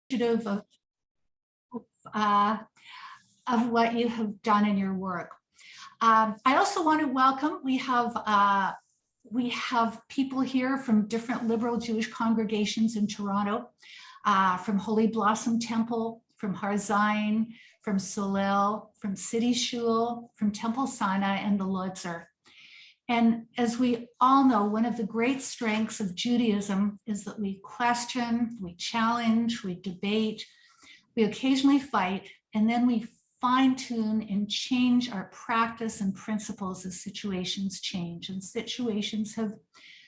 appreciative of what you have done in your work. I also want to welcome, we have people here from different liberal Jewish congregations in Toronto, from Holy Blossom Temple, from Har Zion, from Solel, from City Shul, from Temple Sinai, and the Lodzer. And as we all know, one of the great strengths of Judaism is that we question, we challenge, we debate, we occasionally fight, and then we fine-tune and change our practice and principles as situations change. And situations have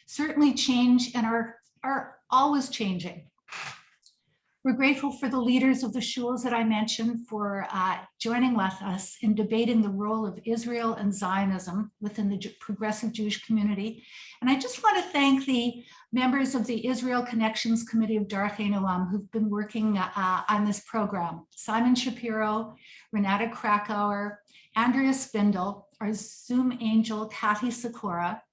certainly changed and are always changing. We're grateful for the leaders of the shuls that I mentioned for joining with us in debating the role of Israel and Zionism within the progressive Jewish community. And I just want to thank the members of the Israel Connections Committee of Darchei Noam who've been working on this program. Simon Shapiro, Renata Krakauer, Andrea Spindle, our Zoom angel, Kathy Sikora.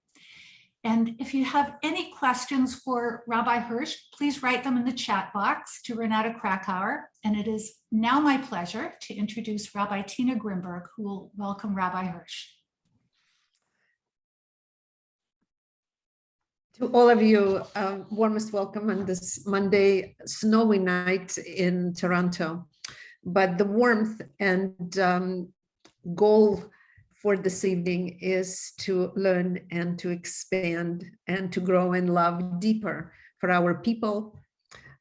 And if you have any questions for Rabbi Hirsch, please write them in the chat box to Renata Krakauer. And it is now my pleasure to introduce Rabbi Tina Grimberg, who will welcome Rabbi Hirsch. To all of you, warmest welcome on this Monday snowy night in Toronto. But the warmth and goal for this evening is to learn and to expand and to grow in love deeper for our people,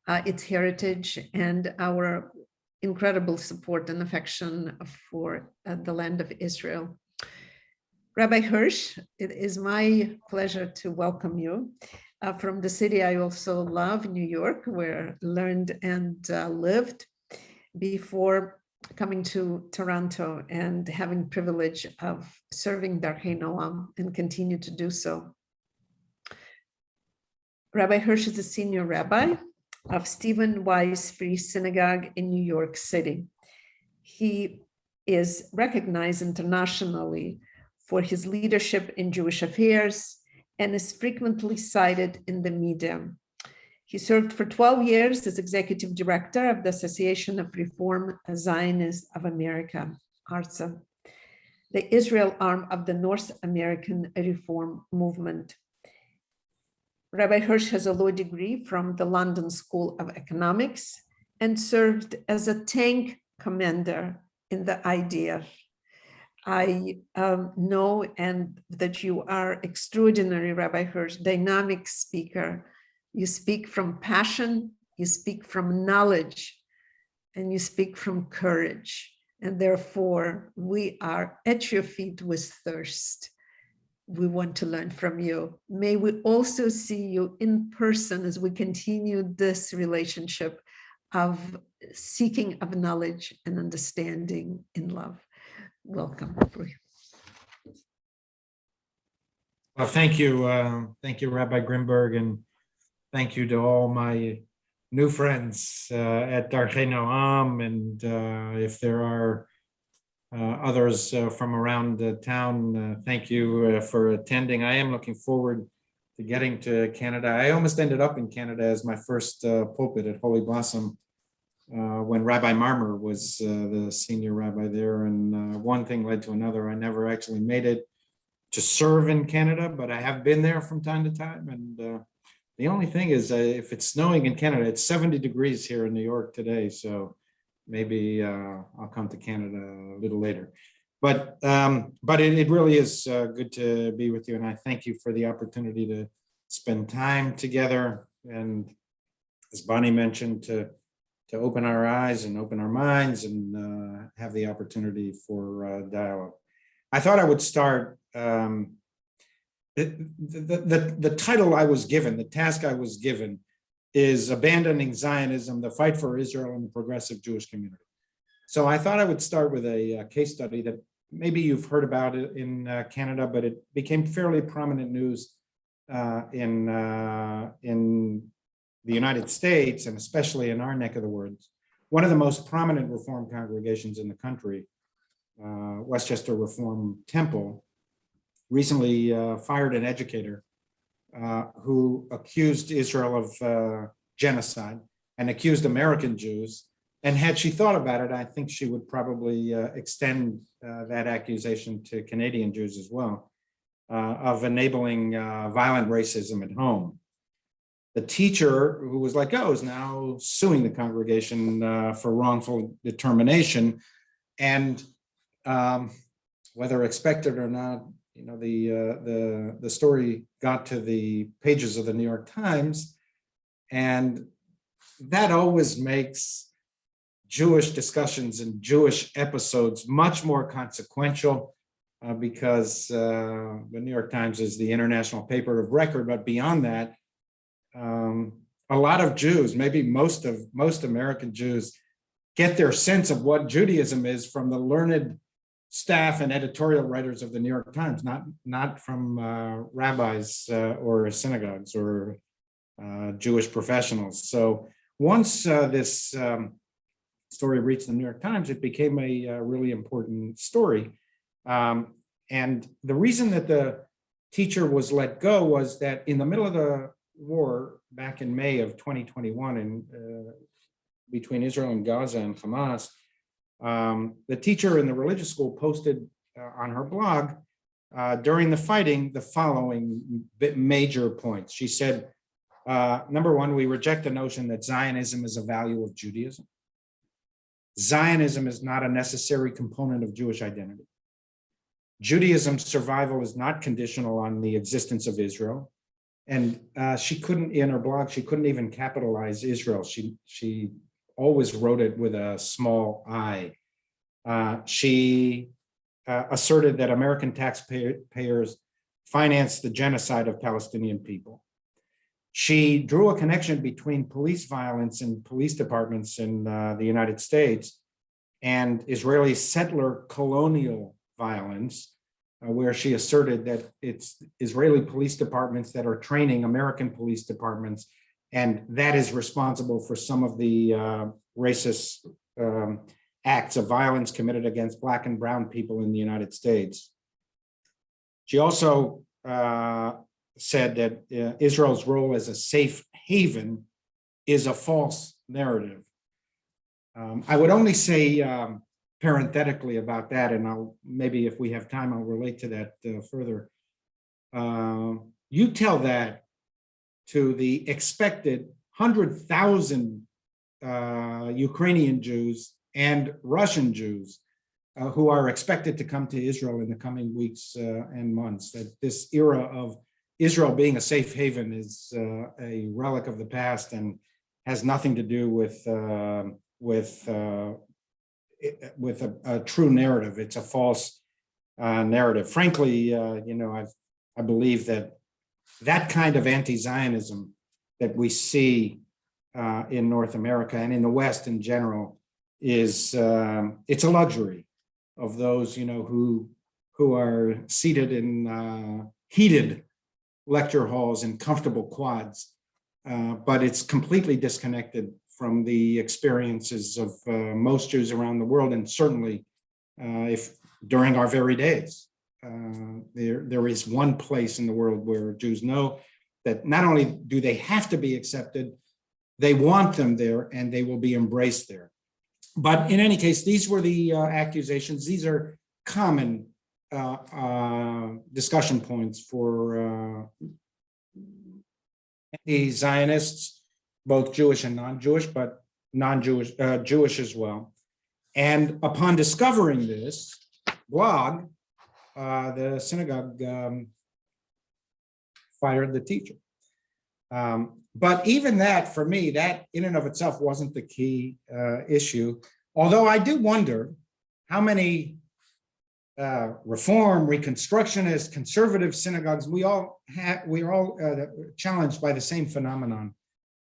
its heritage, and our incredible support and affection for the land of Israel. Rabbi Hirsch, it is my pleasure to welcome you from the city I also love, New York, where I learned and lived before coming to Toronto and having privilege of serving Darchei Noam and continue to do so. Rabbi Hirsch is a senior rabbi of Stephen Wise Free Synagogue in New York City. He is recognized internationally for his leadership in Jewish affairs and is frequently cited in the media. He served for 12 years as executive director of the Association of Reform Zionists of America, ARZA, the Israel arm of the North American Reform Movement. Rabbi Hirsch has a law degree from the London School of Economics and served as a tank commander in the IDF. I know and that you are extraordinary, Rabbi Hirsch, dynamic speaker. You speak from passion, you speak from knowledge, and you speak from courage. And therefore, we are at your feet with thirst. We want to learn from you. May we also see you in person as we continue this relationship of seeking of knowledge and understanding in love. Welcome. Well, thank you, Rabbi Grimberg, and thank you to all my new friends at Darchei Noam, and if there are others from around the town, thank you for attending. I am looking forward to getting to Canada. I almost ended up in Canada as my first pulpit at Holy Blossom when Rabbi Marmer was the senior rabbi there, and one thing led to another. I never actually made it to serve in Canada, but I have been there from time to time, and the only thing is, if it's snowing in Canada, it's 70 degrees here in New York today. So maybe I'll come to Canada a little later. But it really is good to be with you. And I thank you for the opportunity to spend time together. And as Bonnie mentioned, to open our eyes and open our minds and have the opportunity for dialogue. I thought I would start. The title I was given, the task I was given, is Abandoning Zionism, the Fight for Israel and the Progressive Jewish Community. So I thought I would start with a case study that maybe you've heard about it in Canada, but it became fairly prominent news in the United States, and especially in our neck of the woods. One of the most prominent Reform congregations in the country, Westchester Reform Temple, recently fired an educator who accused Israel of genocide and accused American Jews. And had she thought about it, I think she would probably extend that accusation to Canadian Jews as well, of enabling violent racism at home. The teacher who was let go is now suing the congregation for wrongful determination. And whether expected or not, you know, the story got to the pages of the New York Times, and that always makes Jewish discussions and Jewish episodes much more consequential because the New York Times is the international paper of record. But beyond that, a lot of Jews, maybe most American Jews, get their sense of what Judaism is from the learned staff and editorial writers of the New York Times, not from rabbis or synagogues or Jewish professionals. So once this story reached the New York Times, it became a really important story. And the reason that the teacher was let go was that in the middle of the war back in May of 2021 and between Israel and Gaza and Hamas, the teacher in the religious school posted on her blog during the fighting the following major points. She said, number one, we reject the notion that Zionism is a value of Judaism. Zionism is not a necessary component of Jewish identity. Judaism's survival is not conditional on the existence of Israel. And she couldn't, in her blog, she couldn't even capitalize Israel. She always wrote it with a small I. She asserted that American taxpayers financed the genocide of Palestinian people. She drew a connection between police violence and police departments in the United States and Israeli settler colonial violence, where she asserted that it's Israeli police departments that are training American police departments, and that is responsible for some of the racist acts of violence committed against Black and brown people in the United States. She also said that Israel's role as a safe haven is a false narrative. I would only say parenthetically about that, and I'll maybe if we have time, I'll relate to that further. You tell that to the expected 100,000 Ukrainian Jews and Russian Jews who are expected to come to Israel in the coming weeks and months, that this era of Israel being a safe haven is a relic of the past and has nothing to do with a true narrative. It's a false narrative. Frankly, you know, I believe that kind of anti-Zionism that we see in North America and in the West in general is it's a luxury of those, you know, who are seated in heated lecture halls and comfortable quads, but it's completely disconnected from the experiences of most Jews around the world, and certainly if during our very days. There is one place in the world where Jews know that not only do they have to be accepted, they want them there and they will be embraced there. But in any case, these were the accusations. These are common discussion points for anti-Zionists, both Jewish and non-Jewish, but non-Jewish, Jewish as well. And upon discovering this blog, the synagogue fired the teacher. But even that, for me, that in and of itself wasn't the key issue. Although I do wonder how many Reform, Reconstructionist, conservative synagogues, we're all challenged by the same phenomenon.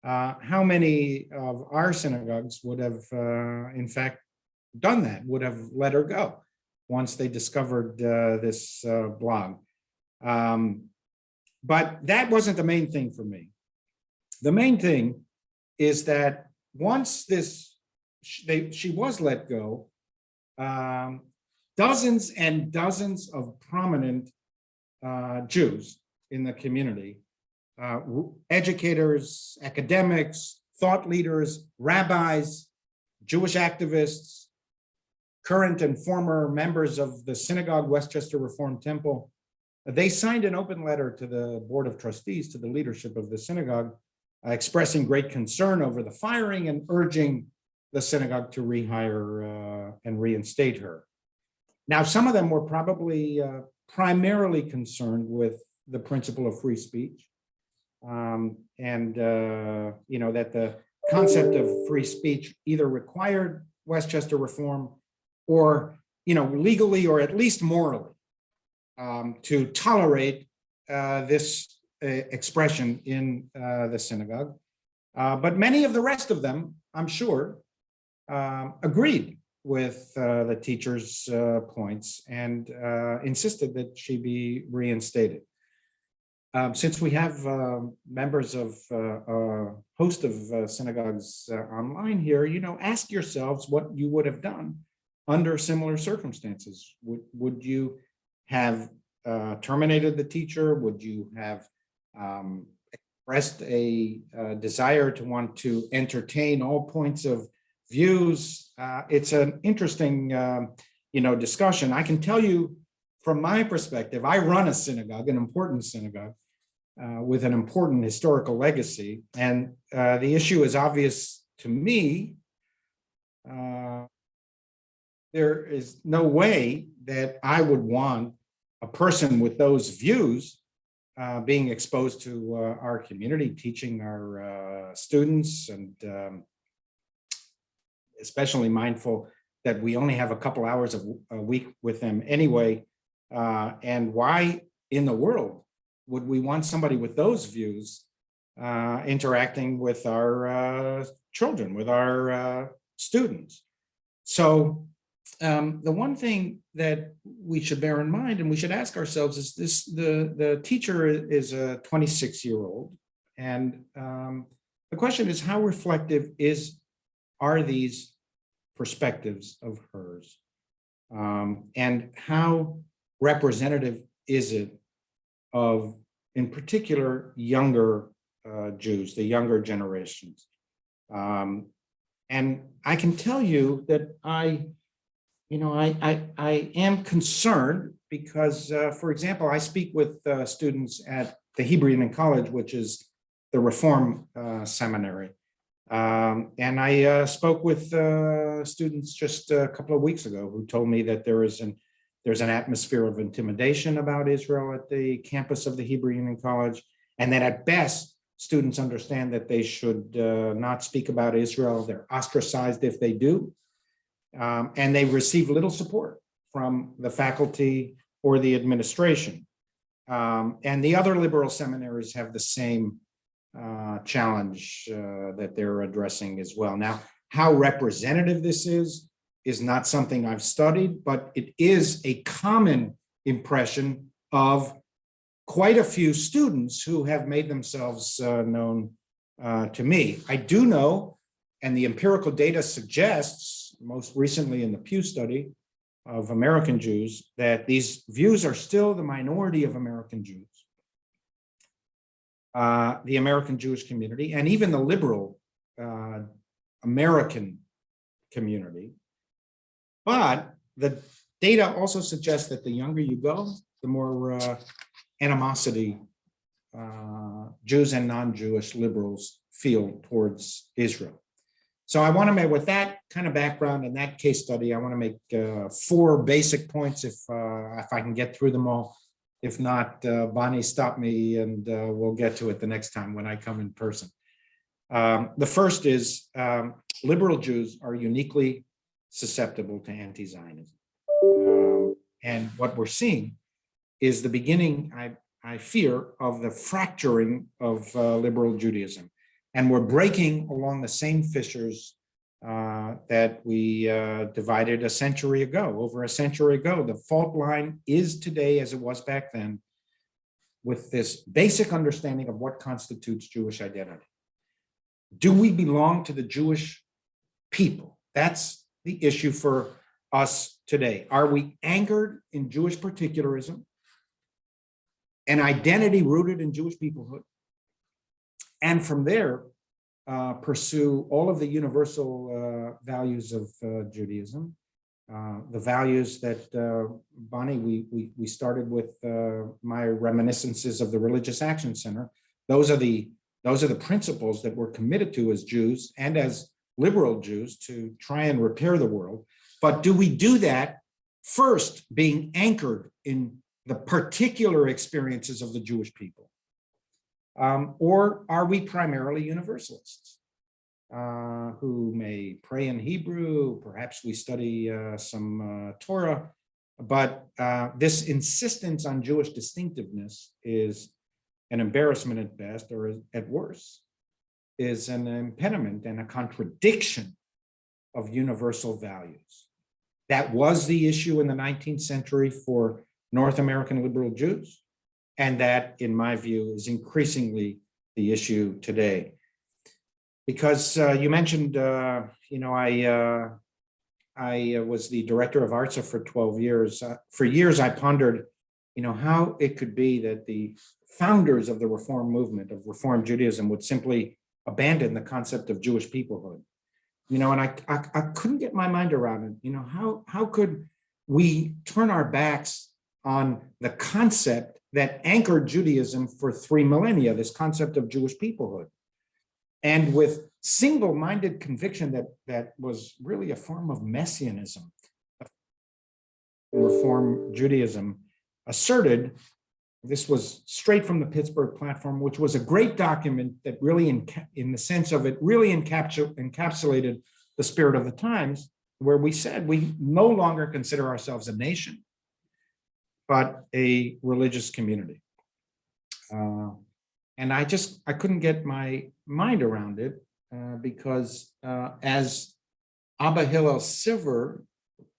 How many of our synagogues would have, in fact, done that, would have let her go once they discovered this blog. But that wasn't the main thing for me. The main thing is that once she was let go, dozens and dozens of prominent Jews in the community, educators, academics, thought leaders, rabbis, Jewish activists, current and former members of the synagogue, Westchester Reformed Temple. They signed an open letter to the Board of Trustees, to the leadership of the synagogue, expressing great concern over the firing and urging the synagogue to rehire and reinstate her. Now, some of them were probably primarily concerned with the principle of free speech, and that the concept of free speech either required Westchester Reform or legally or at least morally to tolerate this expression in the synagogue. But many of the rest of them, I'm sure, agreed with the teacher's points and insisted that she be reinstated. Since we have members of a host of synagogues online here, ask yourselves what you would have done under similar circumstances. Would you have terminated the teacher? Would you have expressed a desire to want to entertain all points of views? It's an interesting, discussion. I can tell you from my perspective, I run a synagogue, an important synagogue with an important historical legacy. And the issue is obvious to me. There is no way that I would want a person with those views being exposed to our community, teaching our students, and especially mindful that we only have a couple hours a week with them anyway. And why in the world would we want somebody with those views interacting with our children, with our students? So the one thing that we should bear in mind and we should ask ourselves is this: the teacher is a 26-year-old, and the question is, how reflective are these perspectives of hers, and how representative is it of, in particular, younger Jews, the younger generations? And I can tell you that I am concerned because, for example, I speak with students at the Hebrew Union College, which is the Reform Seminary. And I spoke with students just a couple of weeks ago who told me that there's an atmosphere of intimidation about Israel at the campus of the Hebrew Union College, and that at best, students understand that they should not speak about Israel. They're ostracized if they do. And they receive little support from the faculty or the administration. And the other liberal seminaries have the same challenge that they're addressing as well. Now, how representative this is not something I've studied, but it is a common impression of quite a few students who have made themselves known to me. I do know, and the empirical data suggests, most recently in the Pew study of American Jews, that these views are still the minority of American Jews. The American Jewish community, and even the liberal American community. But the data also suggests that the younger you go, the more animosity Jews and non-Jewish liberals feel towards Israel. So I want to make, with that kind of background and that case study, I want to make 4 basic points if I can get through them all. If not, Bonnie, stop me and we'll get to it the next time when I come in person. The first is liberal Jews are uniquely susceptible to anti-Zionism. And what we're seeing is the beginning, I fear, of the fracturing of liberal Judaism. And we're breaking along the same fissures that we divided a century ago, over a century ago. The fault line is today, as it was back then, with this basic understanding of what constitutes Jewish identity. Do we belong to the Jewish people? That's the issue for us today. Are we anchored in Jewish particularism, an identity rooted in Jewish peoplehood? And from there, pursue all of the universal values of Judaism. The values that, Bonnie, we started with my reminiscences of the Religious Action Center. Those are the principles that we're committed to as Jews and as liberal Jews to try and repair the world. But do we do that first being anchored in the particular experiences of the Jewish people? Or are we primarily universalists who may pray in Hebrew, perhaps we study some Torah, but this insistence on Jewish distinctiveness is an embarrassment at best, or at worst, is an impediment and a contradiction of universal values. That was the issue in the 19th century for North American liberal Jews, and that, in my view, is increasingly the issue today. Because you mentioned, I was the director of ARTSA for 12 years. For years, I pondered, how it could be that the founders of the Reform movement, of Reform Judaism, would simply abandon the concept of Jewish peoplehood. And I couldn't get my mind around it. How could we turn our backs on the concept that anchored Judaism for 3 millennia, this concept of Jewish peoplehood, and with single-minded conviction that was really a form of messianism. Reform Judaism asserted, this was straight from the Pittsburgh Platform, which was a great document that really, in the sense of it, really encapsulated the spirit of the times, where we said we no longer consider ourselves a nation, but a religious community. And I couldn't get my mind around it because as Abba Hillel Silver,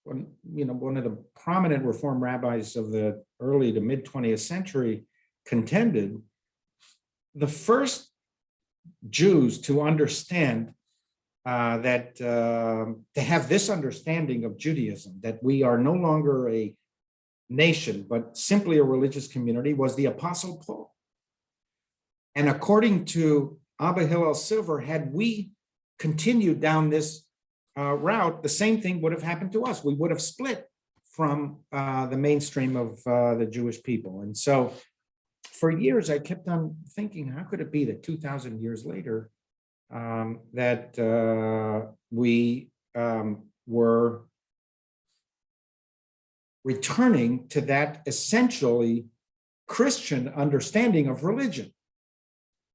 one of the prominent Reform rabbis of the early to mid 20th century, contended, the first Jews to understand to have this understanding of Judaism, that we are no longer a nation, but simply a religious community, was the Apostle Paul. And according to Abba Hillel Silver, had we continued down this route, the same thing would have happened to us. We would have split from the mainstream of the Jewish people. And so for years, I kept on thinking, how could it be that 2,000 years later, that we were returning to that essentially Christian understanding of religion,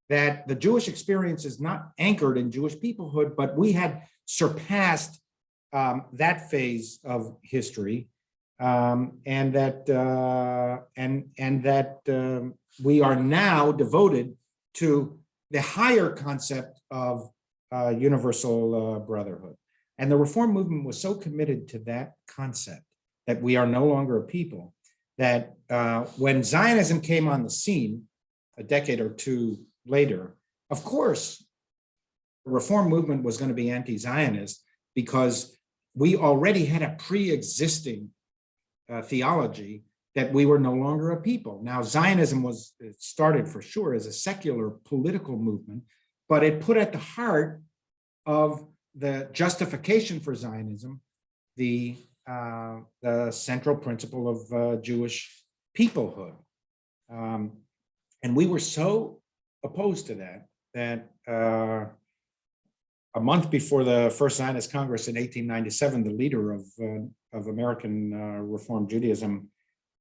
that the Jewish experience is not anchored in Jewish peoplehood, but we had surpassed that phase of history, and that we are now devoted to the higher concept of universal brotherhood. And the Reform movement was so committed to that concept, that we are no longer a people, that when Zionism came on the scene a decade or two later, of course, the Reform movement was going to be anti-Zionist because we already had a pre-existing theology that we were no longer a people. Now, Zionism started for sure as a secular political movement, but it put at the heart of the justification for Zionism the central principle of Jewish peoplehood. And we were so opposed to that a month before the First Zionist Congress in 1897, the leader of American Reform Judaism,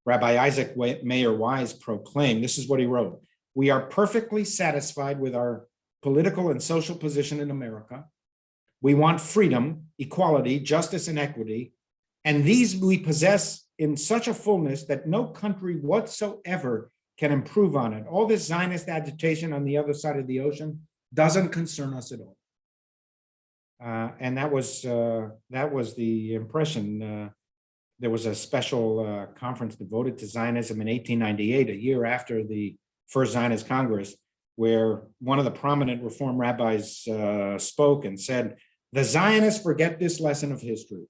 Rabbi Isaac Mayer Wise, proclaimed, this is what he wrote: "We are perfectly satisfied with our political and social position in America. We want freedom, equality, justice, and equity, and these we possess in such a fullness that no country whatsoever can improve on it. All this Zionist agitation on the other side of the ocean doesn't concern us at all." And that was the impression. There was a special conference devoted to Zionism in 1898, a year after the First Zionist Congress, where one of the prominent Reform rabbis spoke and said, "The Zionists forget this lesson of history,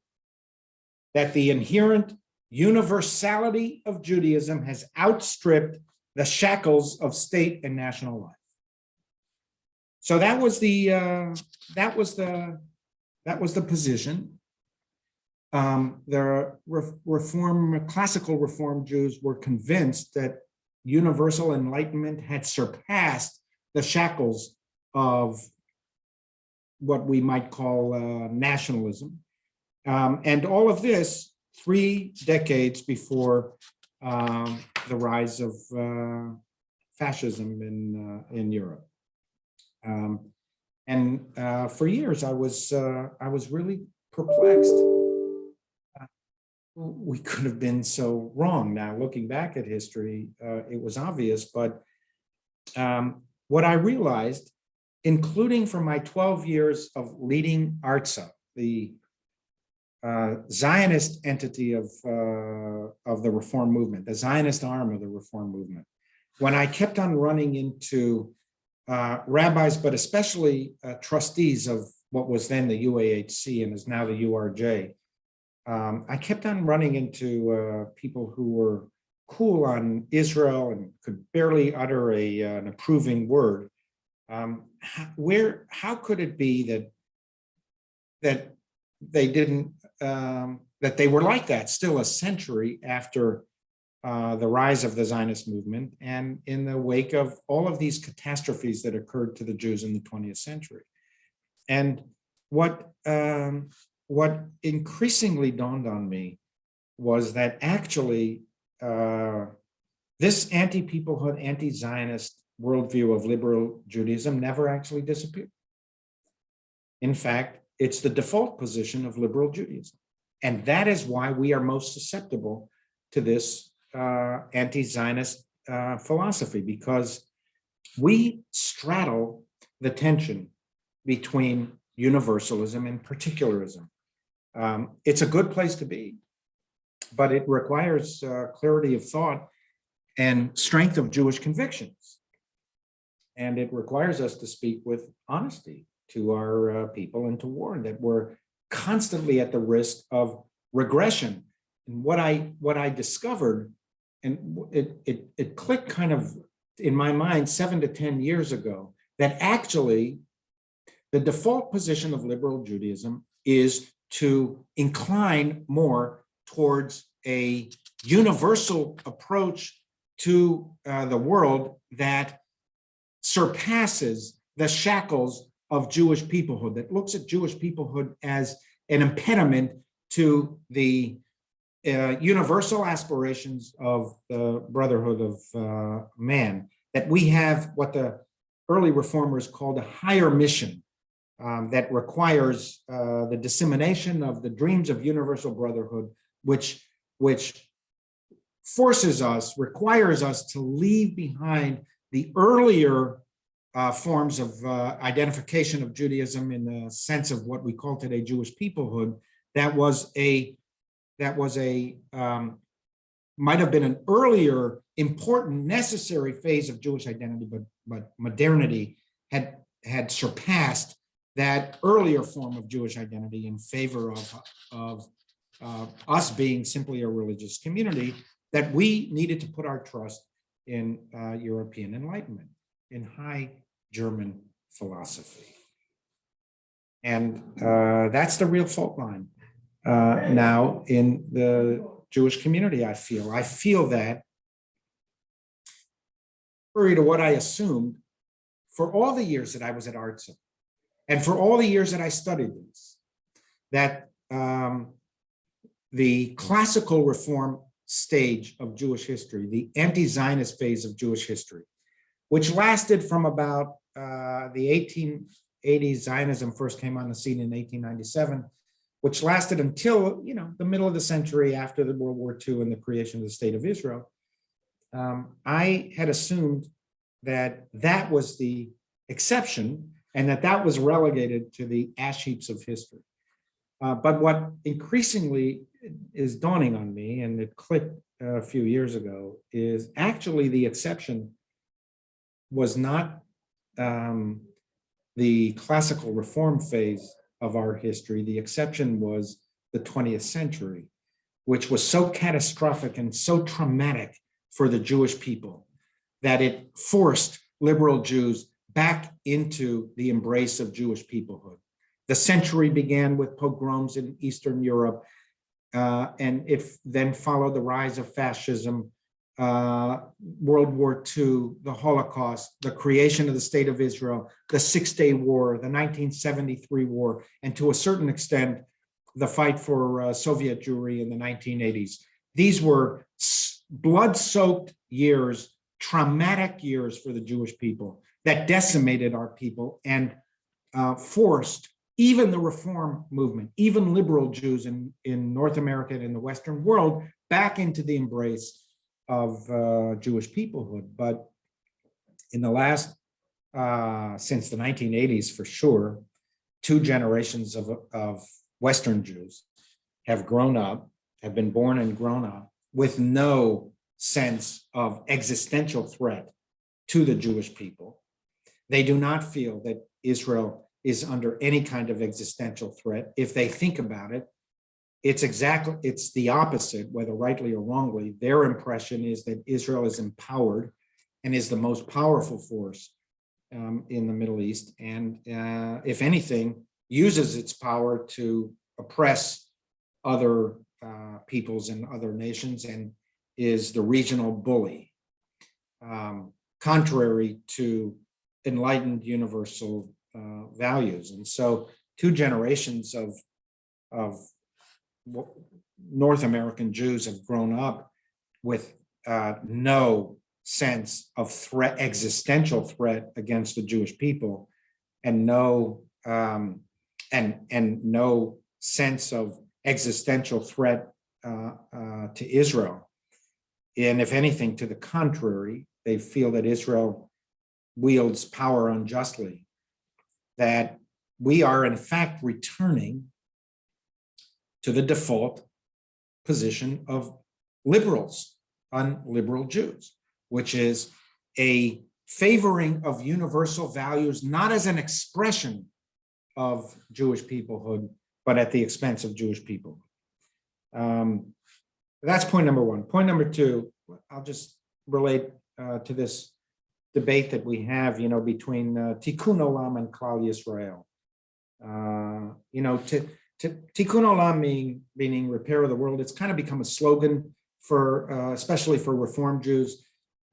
that the inherent universality of Judaism has outstripped the shackles of state and national life." So that was the position. The classical Reform Jews were convinced that universal enlightenment had surpassed the shackles of what we might call nationalism. And all of this 3 decades before the rise of fascism in Europe. For years, I was really perplexed. We could have been so wrong. Now, looking back at history, it was obvious, but what I realized, including from my 12 years of leading ARTSA, the Zionist entity of the Reform movement, the Zionist arm of the Reform movement, when I kept on running into rabbis, but especially trustees of what was then the UAHC and is now the URJ, I kept on running into people who were cool on Israel and could barely utter an approving word. How could it be that they didn't, that they were like that still a century after the rise of the Zionist movement and in the wake of all of these catastrophes that occurred to the Jews in the 20th century? And what increasingly dawned on me was that actually this anti-peoplehood, anti-Zionist worldview of liberal Judaism never actually disappeared. In fact, it's the default position of liberal Judaism. And that is why we are most susceptible to this anti-Zionist philosophy, because we straddle the tension between universalism and particularism. It's a good place to be, but it requires clarity of thought and strength of Jewish convictions. And it requires us to speak with honesty to our people and to warn that we're constantly at the risk of regression. And what I discovered, and it clicked kind of in my mind 7 to 10 years ago, that actually the default position of liberal Judaism is to incline more towards a universal approach to the world that surpasses the shackles of Jewish peoplehood, that looks at Jewish peoplehood as an impediment to the universal aspirations of the brotherhood of man, that we have what the early reformers called a higher mission that requires the dissemination of the dreams of universal brotherhood, which requires us to leave behind the earlier forms of identification of Judaism in the sense of what we call today Jewish peoplehood. That might have been an earlier, important, necessary phase of Jewish identity, but modernity had surpassed that earlier form of Jewish identity in favor of us being simply a religious community, that we needed to put our trust in European Enlightenment, in high German philosophy. And that's the real fault line now in the Jewish community, I feel that, contrary to what I assumed, for all the years that I was at ARTSA, and for all the years that I studied this, that the classical reform stage of Jewish history, the anti-Zionist phase of Jewish history, which lasted from about the 1880s, Zionism first came on the scene in 1897, which lasted until the middle of the century after the World War II and the creation of the State of Israel. I had assumed that that was the exception and that was relegated to the ash heaps of history. But what increasingly is dawning on me, and it clicked a few years ago, is actually the exception was not the classical reform phase of our history. The exception was the 20th century, which was so catastrophic and so traumatic for the Jewish people that it forced liberal Jews back into the embrace of Jewish peoplehood. The century began with pogroms in Eastern Europe, and it then followed the rise of fascism, World War II, the Holocaust, the creation of the State of Israel, the Six-Day War, the 1973 war, and to a certain extent, the fight for Soviet Jewry in the 1980s. These were blood-soaked years, traumatic years for the Jewish people that decimated our people and forced even the reform movement, even liberal Jews in North America and in the Western world, back into the embrace of Jewish peoplehood. But in the last, since the 1980s for sure, 2 generations of Western Jews have grown up, have been born and grown up with no sense of existential threat to the Jewish people. They do not feel that Israel is under any kind of existential threat. If they think about it, it's the opposite, whether rightly or wrongly. Their impression is that Israel is empowered and is the most powerful force in the Middle East, and if anything, uses its power to oppress other peoples and other nations, and is the regional bully, contrary to enlightened universal values. And so 2 generations of North American Jews have grown up with no sense of threat, existential threat against the Jewish people, and no no sense of existential threat to Israel. And if anything, to the contrary, they feel that Israel wields power unjustly, that we are in fact returning to the default position of liberals on liberal Jews, which is a favoring of universal values, not as an expression of Jewish peoplehood, but at the expense of Jewish people. That's point number 1. Point number 2, I'll just relate to this debate that we have, between Tikkun Olam and Klal Yisrael. Tikkun Olam meaning repair of the world. It's kind of become a slogan for, especially for Reform Jews,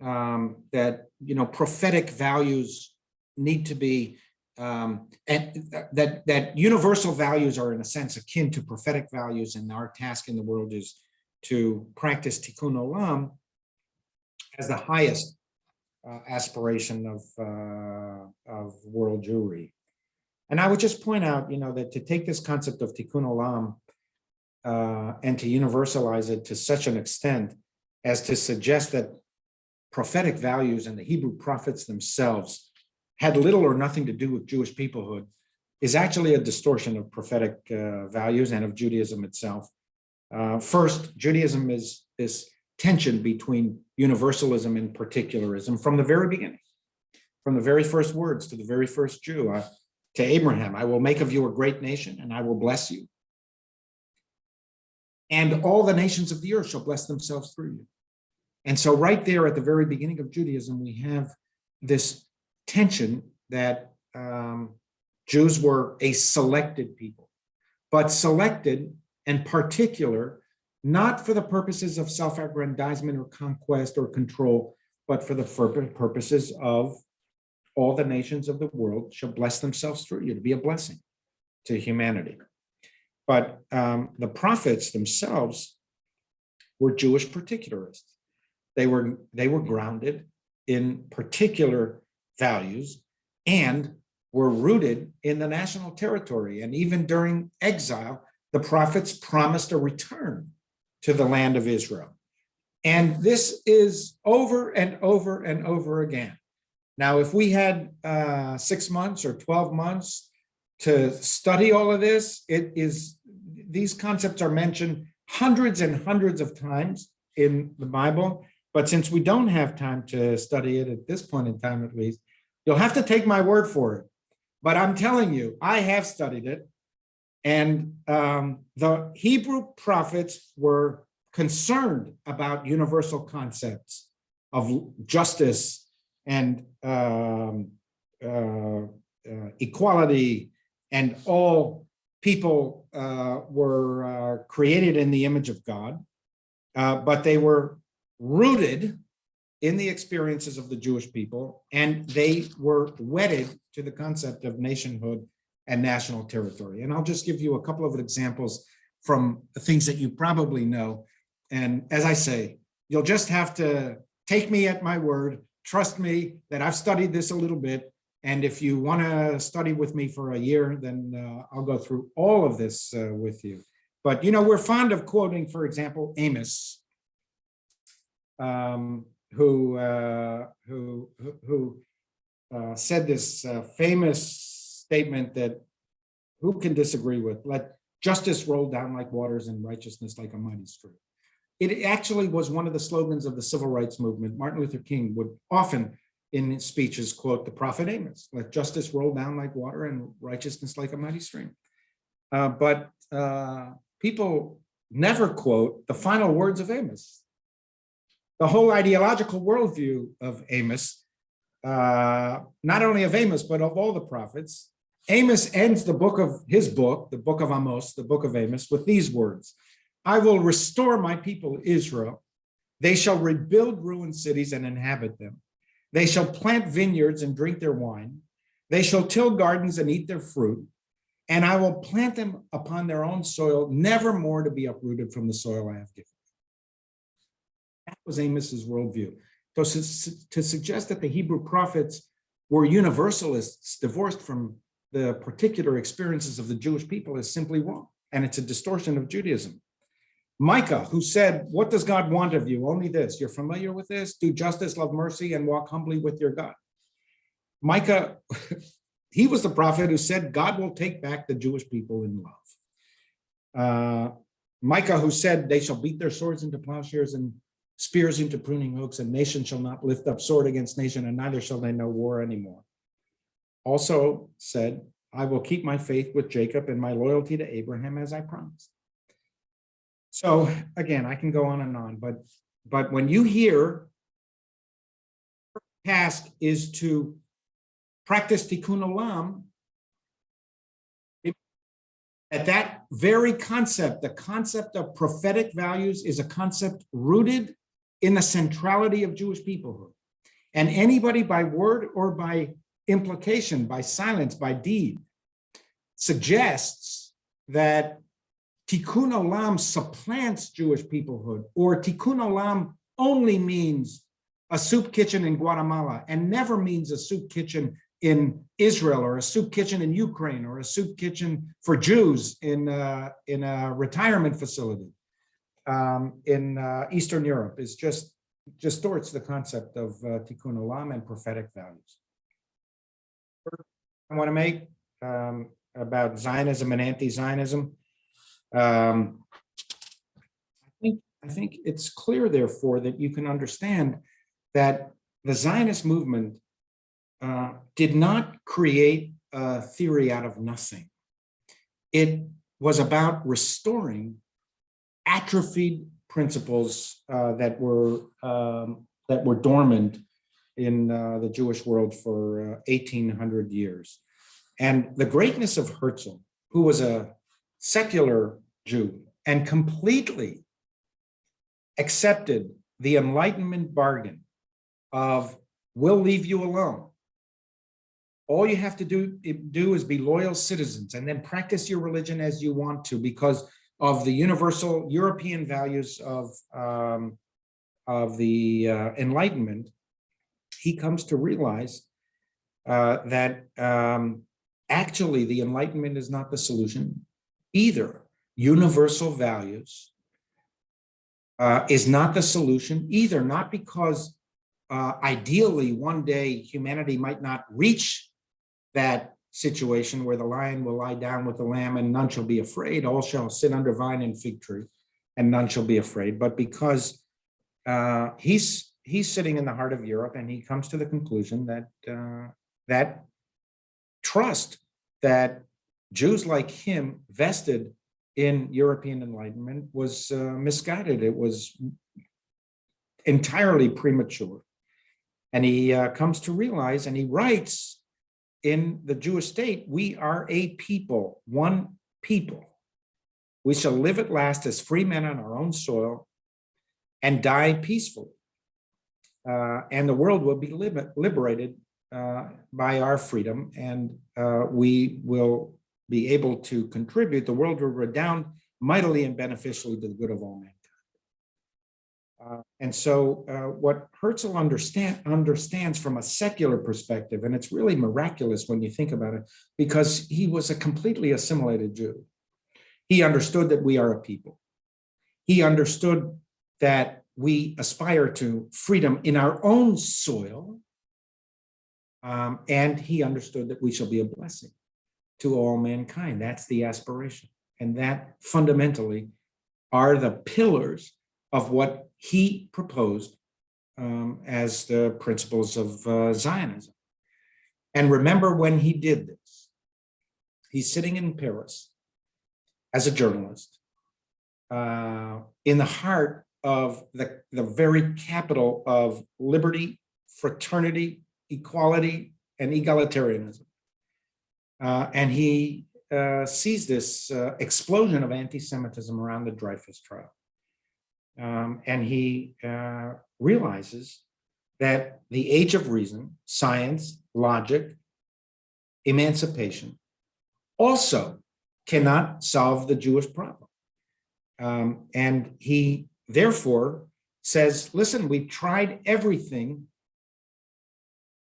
that prophetic values need to be, and that universal values are in a sense akin to prophetic values, and our task in the world is to practice Tikkun Olam as the highest aspiration of world Jewry. And I would just point out, that to take this concept of Tikkun Olam and to universalize it to such an extent as to suggest that prophetic values and the Hebrew prophets themselves had little or nothing to do with Jewish peoplehood is actually a distortion of prophetic values and of Judaism itself. First, Judaism is this tension between universalism and particularism from the very beginning, from the very first words to the very first Jew, to Abraham, I will make of you a great nation and I will bless you. And all the nations of the earth shall bless themselves through you. And so right there at the very beginning of Judaism, we have this tension that Jews were a selected people, but selected and particular, not for the purposes of self-aggrandizement or conquest or control, but for the purposes of all the nations of the world shall bless themselves through you, to be a blessing to humanity. But the prophets themselves were Jewish particularists. They were grounded in particular values and were rooted in the national territory. And even during exile, the prophets promised a return to the land of Israel. And this is over and over and over again. Now, if we had 6 months or 12 months to study all of this, these concepts are mentioned hundreds and hundreds of times in the Bible. But since we don't have time to study it at this point in time, at least, you'll have to take my word for it. But I'm telling you, I have studied it. And the Hebrew prophets were concerned about universal concepts of justice and equality, and all people were created in the image of God, but they were rooted in the experiences of the Jewish people, and they were wedded to the concept of nationhood and national territory. And I'll just give you a couple of examples from the things that you probably know. And as I say, you'll just have to take me at my word, trust me that I've studied this a little bit. And if you want to study with me for a year, then I'll go through all of this with you. But, we're fond of quoting, for example, Amos, who said this famous statement that who can disagree with? Let justice roll down like waters and righteousness like a mighty stream. It actually was one of the slogans of the civil rights movement. Martin Luther King would often in his speeches quote the prophet Amos, let justice roll down like water and righteousness like a mighty stream. But people never quote the final words of Amos. The whole ideological worldview of Amos, not only of Amos, but of all the prophets. Amos ends the book of the book of Amos, the book of Amos, with these words: I will restore my people Israel. They shall rebuild ruined cities and inhabit them. They shall plant vineyards and drink their wine. They shall till gardens and eat their fruit. And I will plant them upon their own soil, never more to be uprooted from the soil I have given. That was Amos's worldview. So to suggest that the Hebrew prophets were universalists divorced from the particular experiences of the Jewish people is simply wrong. And it's a distortion of Judaism. Micah, who said, what does God want of you? Only this. You're familiar with this? Do justice, love mercy, and walk humbly with your God. Micah, he was the prophet who said God will take back the Jewish people in love. Micah, who said they shall beat their swords into plowshares and spears into pruning hooks, and nation shall not lift up sword against nation, and neither shall they know war anymore. Also said, I will keep my faith with Jacob and my loyalty to Abraham as I promised. So again, I can go on and on, but when you hear task is to practice tikkun olam, at that very concept, the concept of prophetic values is a concept rooted in the centrality of Jewish peoplehood. And anybody by word or by implication, by silence, by deed, suggests that tikkun olam supplants Jewish peoplehood, or tikkun olam only means a soup kitchen in Guatemala and never means a soup kitchen in Israel, or a soup kitchen in Ukraine, or a soup kitchen for Jews in a retirement facility in Eastern Europe, is just distorts the concept of tikkun olam and prophetic values. I want to make about Zionism and anti-Zionism. I think it's clear, therefore, that you can understand that the Zionist movement did not create a theory out of nothing. It was about restoring atrophied principles that were dormant in the Jewish world for 1800 years. And the greatness of Herzl, who was a secular Jew and completely accepted the Enlightenment bargain of we'll leave you alone. All you have to do is be loyal citizens and then practice your religion as you want to, because of the universal European values of the Enlightenment. He comes to realize that actually the Enlightenment is not the solution either. Universal values is not the solution either, not because ideally one day humanity might not reach that situation where the lion will lie down with the lamb and none shall be afraid, all shall sit under vine and fig tree and none shall be afraid, but because he's sitting in the heart of Europe, and he comes to the conclusion that that trust that Jews like him vested in European Enlightenment was misguided. It was entirely premature. And he comes to realize, and he writes in the Jewish state, we are a people, one people. We shall live at last as free men on our own soil and die peacefully. And the world will be liberated by our freedom, and we will be able to contribute. The world will redound mightily and beneficially to the good of all mankind. And so what Herzl understands from a secular perspective, and it's really miraculous when you think about it, because he was a completely assimilated Jew. He understood that we are a people. He understood that we aspire to freedom in our own soil. And he understood that we shall be a blessing to all mankind. That's the aspiration. And that fundamentally are the pillars of what he proposed as the principles of Zionism. And remember when he did this, he's sitting in Paris as a journalist in the heart of the very capital of liberty, fraternity, equality, and egalitarianism. And he sees this explosion of anti-Semitism around the Dreyfus trial. And he realizes that the age of reason, science, logic, emancipation also cannot solve the Jewish problem. And he therefore says, listen, we've tried everything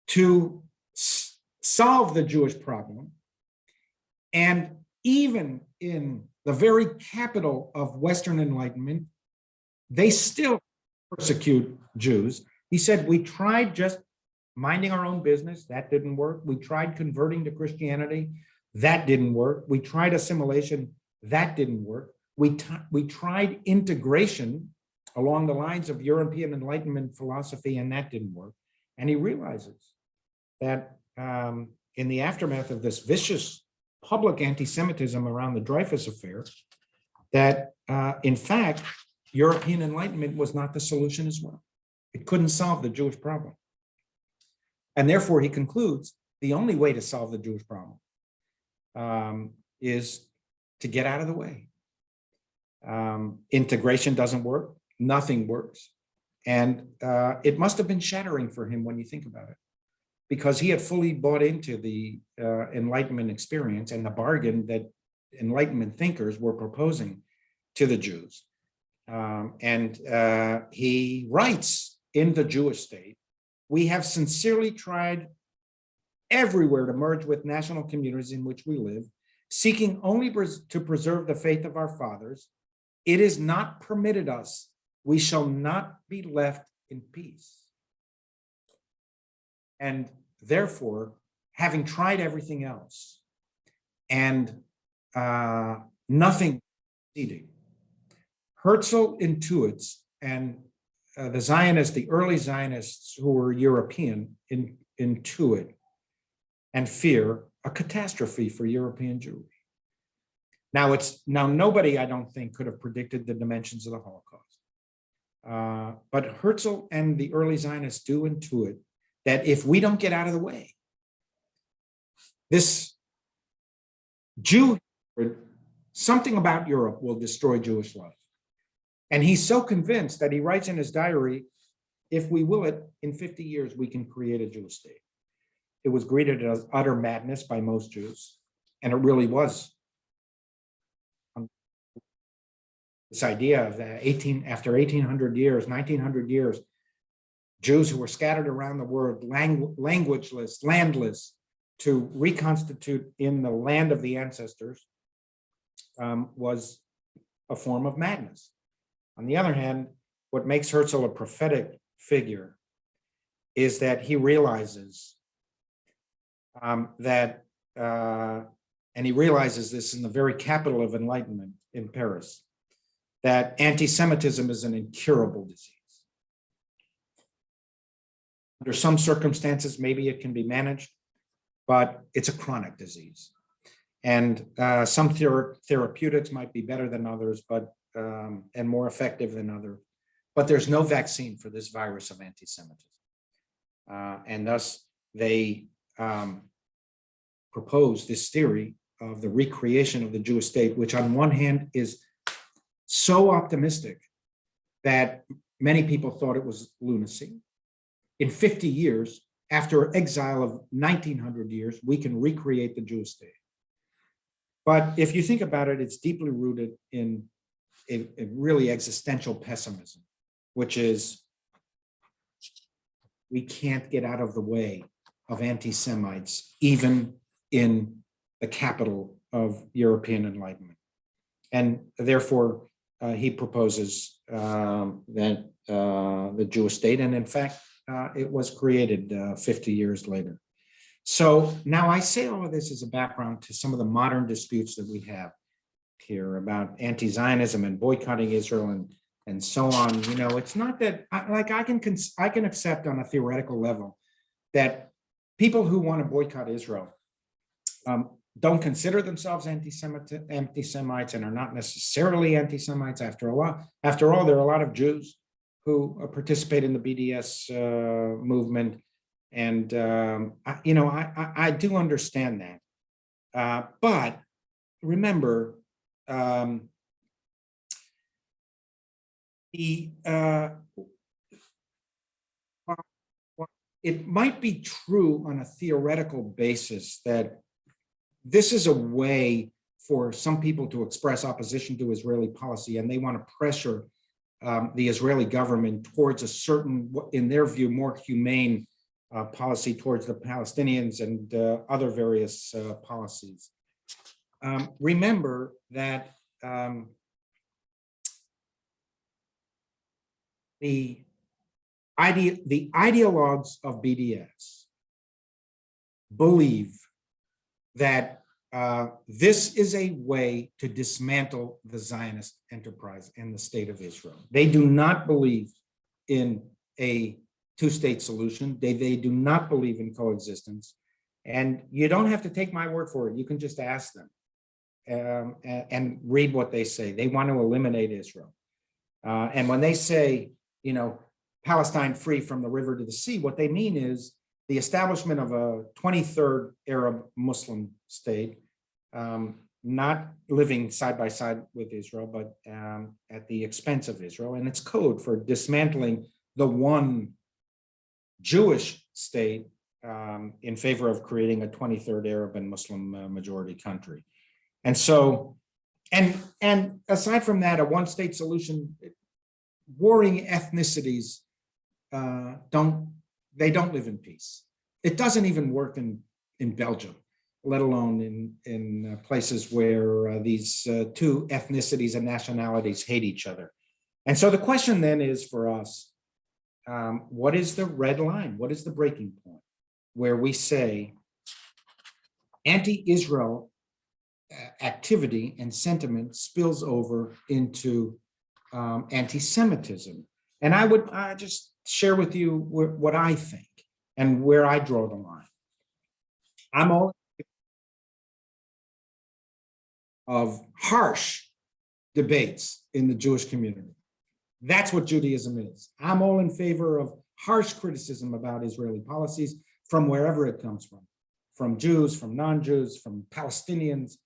to solve the Jewish problem. And even in the very capital of Western Enlightenment, they still persecute Jews. He said, we tried just minding our own business. That didn't work. We tried converting to Christianity. That didn't work. We tried assimilation. That didn't work. We tried integration along the lines of European Enlightenment philosophy, and that didn't work. And he realizes that in the aftermath of this vicious public anti-Semitism around the Dreyfus affair, that in fact, European Enlightenment was not the solution as well. It couldn't solve the Jewish problem. And therefore, he concludes the only way to solve the Jewish problem is to get out of the way. Integration doesn't work. Nothing works. And it must have been shattering for him when you think about it, because he had fully bought into the Enlightenment experience and the bargain that Enlightenment thinkers were proposing to the Jews. And he writes in The Jewish State, we have sincerely tried everywhere to merge with national communities in which we live, seeking only to preserve the faith of our fathers. It is not permitted us. We shall not be left in peace. And therefore, having tried everything else and nothing succeeding, Herzl intuits, and the early Zionists who were European intuit and fear a catastrophe for European Jewry. Now nobody, I don't think, could have predicted the dimensions of the Holocaust. But Herzl and the early Zionists do intuit that if we don't get out of the way, this Jew, something about Europe will destroy Jewish life. And he's so convinced that he writes in his diary, if we will it, in 50 years, we can create a Jewish state. It was greeted as utter madness by most Jews, and it really was. This idea of after 1800 years, 1900 years, Jews who were scattered around the world, languageless, landless, to reconstitute in the land of the ancestors was a form of madness. On the other hand, what makes Herzl a prophetic figure is that he realizes and he realizes this in the very capital of Enlightenment in Paris, that anti-Semitism is an incurable disease. Under some circumstances, maybe it can be managed, but it's a chronic disease. And some therapeutics might be better than others, but and more effective than others. But there's no vaccine for this virus of anti-Semitism. And thus, they proposed this theory of the recreation of the Jewish state, which on one hand is so optimistic that many people thought it was lunacy. In 50 years, after exile of 1900 years, we can recreate the Jewish state. But if you think about it, it's deeply rooted in a really existential pessimism, which is we can't get out of the way of anti-Semites, even in the capital of European enlightenment. And therefore, he proposes that the Jewish state, and in fact, it was created 50 years later. So now I say all of this as a background to some of the modern disputes that we have here about anti-Zionism and boycotting Israel and so on. You know, it's not that I can accept on a theoretical level that people who want to boycott Israel don't consider themselves anti-Semites and are not necessarily anti-Semites. After all, there are a lot of Jews who participate in the BDS movement. And, I do understand that. But remember, it might be true on a theoretical basis that this is a way for some people to express opposition to Israeli policy, and they want to pressure the Israeli government towards a certain, in their view, more humane policy towards the Palestinians and other various policies. Remember that the ideologues of BDS believe that this is a way to dismantle the Zionist enterprise and the state of Israel. They do not believe in a two-state solution. They do not believe in coexistence. And you don't have to take my word for it. You can just ask them and read what they say. They want to eliminate Israel. And when they say, Palestine free from the river to the sea, what they mean is the establishment of a 23rd Arab Muslim state, not living side by side with Israel, but at the expense of Israel. And it's code for dismantling the one Jewish state in favor of creating a 23rd Arab and Muslim majority country. And so, and aside from that, a one-state solution, warring ethnicities don't live in peace. It doesn't even work in Belgium, let alone in places where these two ethnicities and nationalities hate each other. And so the question then is for us, what is the red line? What is the breaking point where we say anti-Israel activity and sentiment spills over into anti-Semitism? And I would just share with you what I think and where I draw the line. I'm all of harsh debates in the Jewish community. That's what Judaism is. I'm all in favor of harsh criticism about Israeli policies from wherever it comes from Jews, from non-Jews, from Palestinians.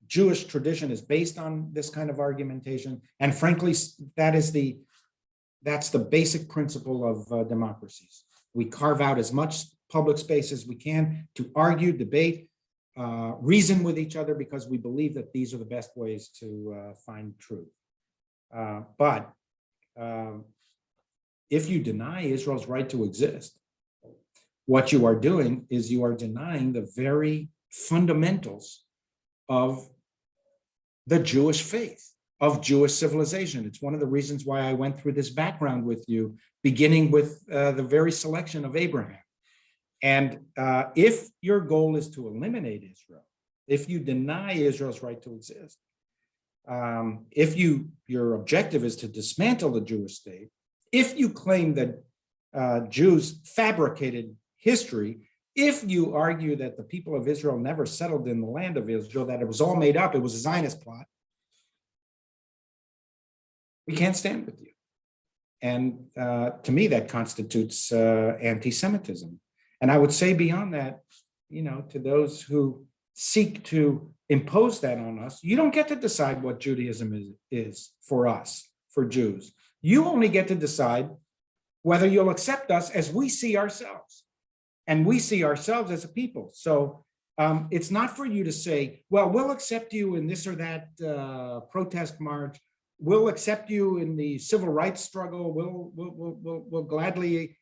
Jewish tradition is based on this kind of argumentation. And frankly, that's the basic principle of democracies. We carve out as much public space as we can to argue, debate, reason with each other, because we believe that these are the best ways to find truth. But if you deny Israel's right to exist, what you are doing is you are denying the very fundamentals of the Jewish faith, of Jewish civilization. It's one of the reasons why I went through this background with you, beginning with the very selection of Abraham. And if your goal is to eliminate Israel, if you deny Israel's right to exist, if your objective is to dismantle the Jewish state, if you claim that Jews fabricated history, if you argue that the people of Israel never settled in the land of Israel, that it was all made up, it was a Zionist plot, we can't stand with you. And to me, that constitutes anti-Semitism. And I would say beyond that, to those who seek to impose that on us, you don't get to decide what Judaism is for us, for Jews. You only get to decide whether you'll accept us as we see ourselves. And we see ourselves as a people. So it's not for you to say, well, we'll accept you in this or that protest march. We'll accept you in the civil rights struggle. We'll gladly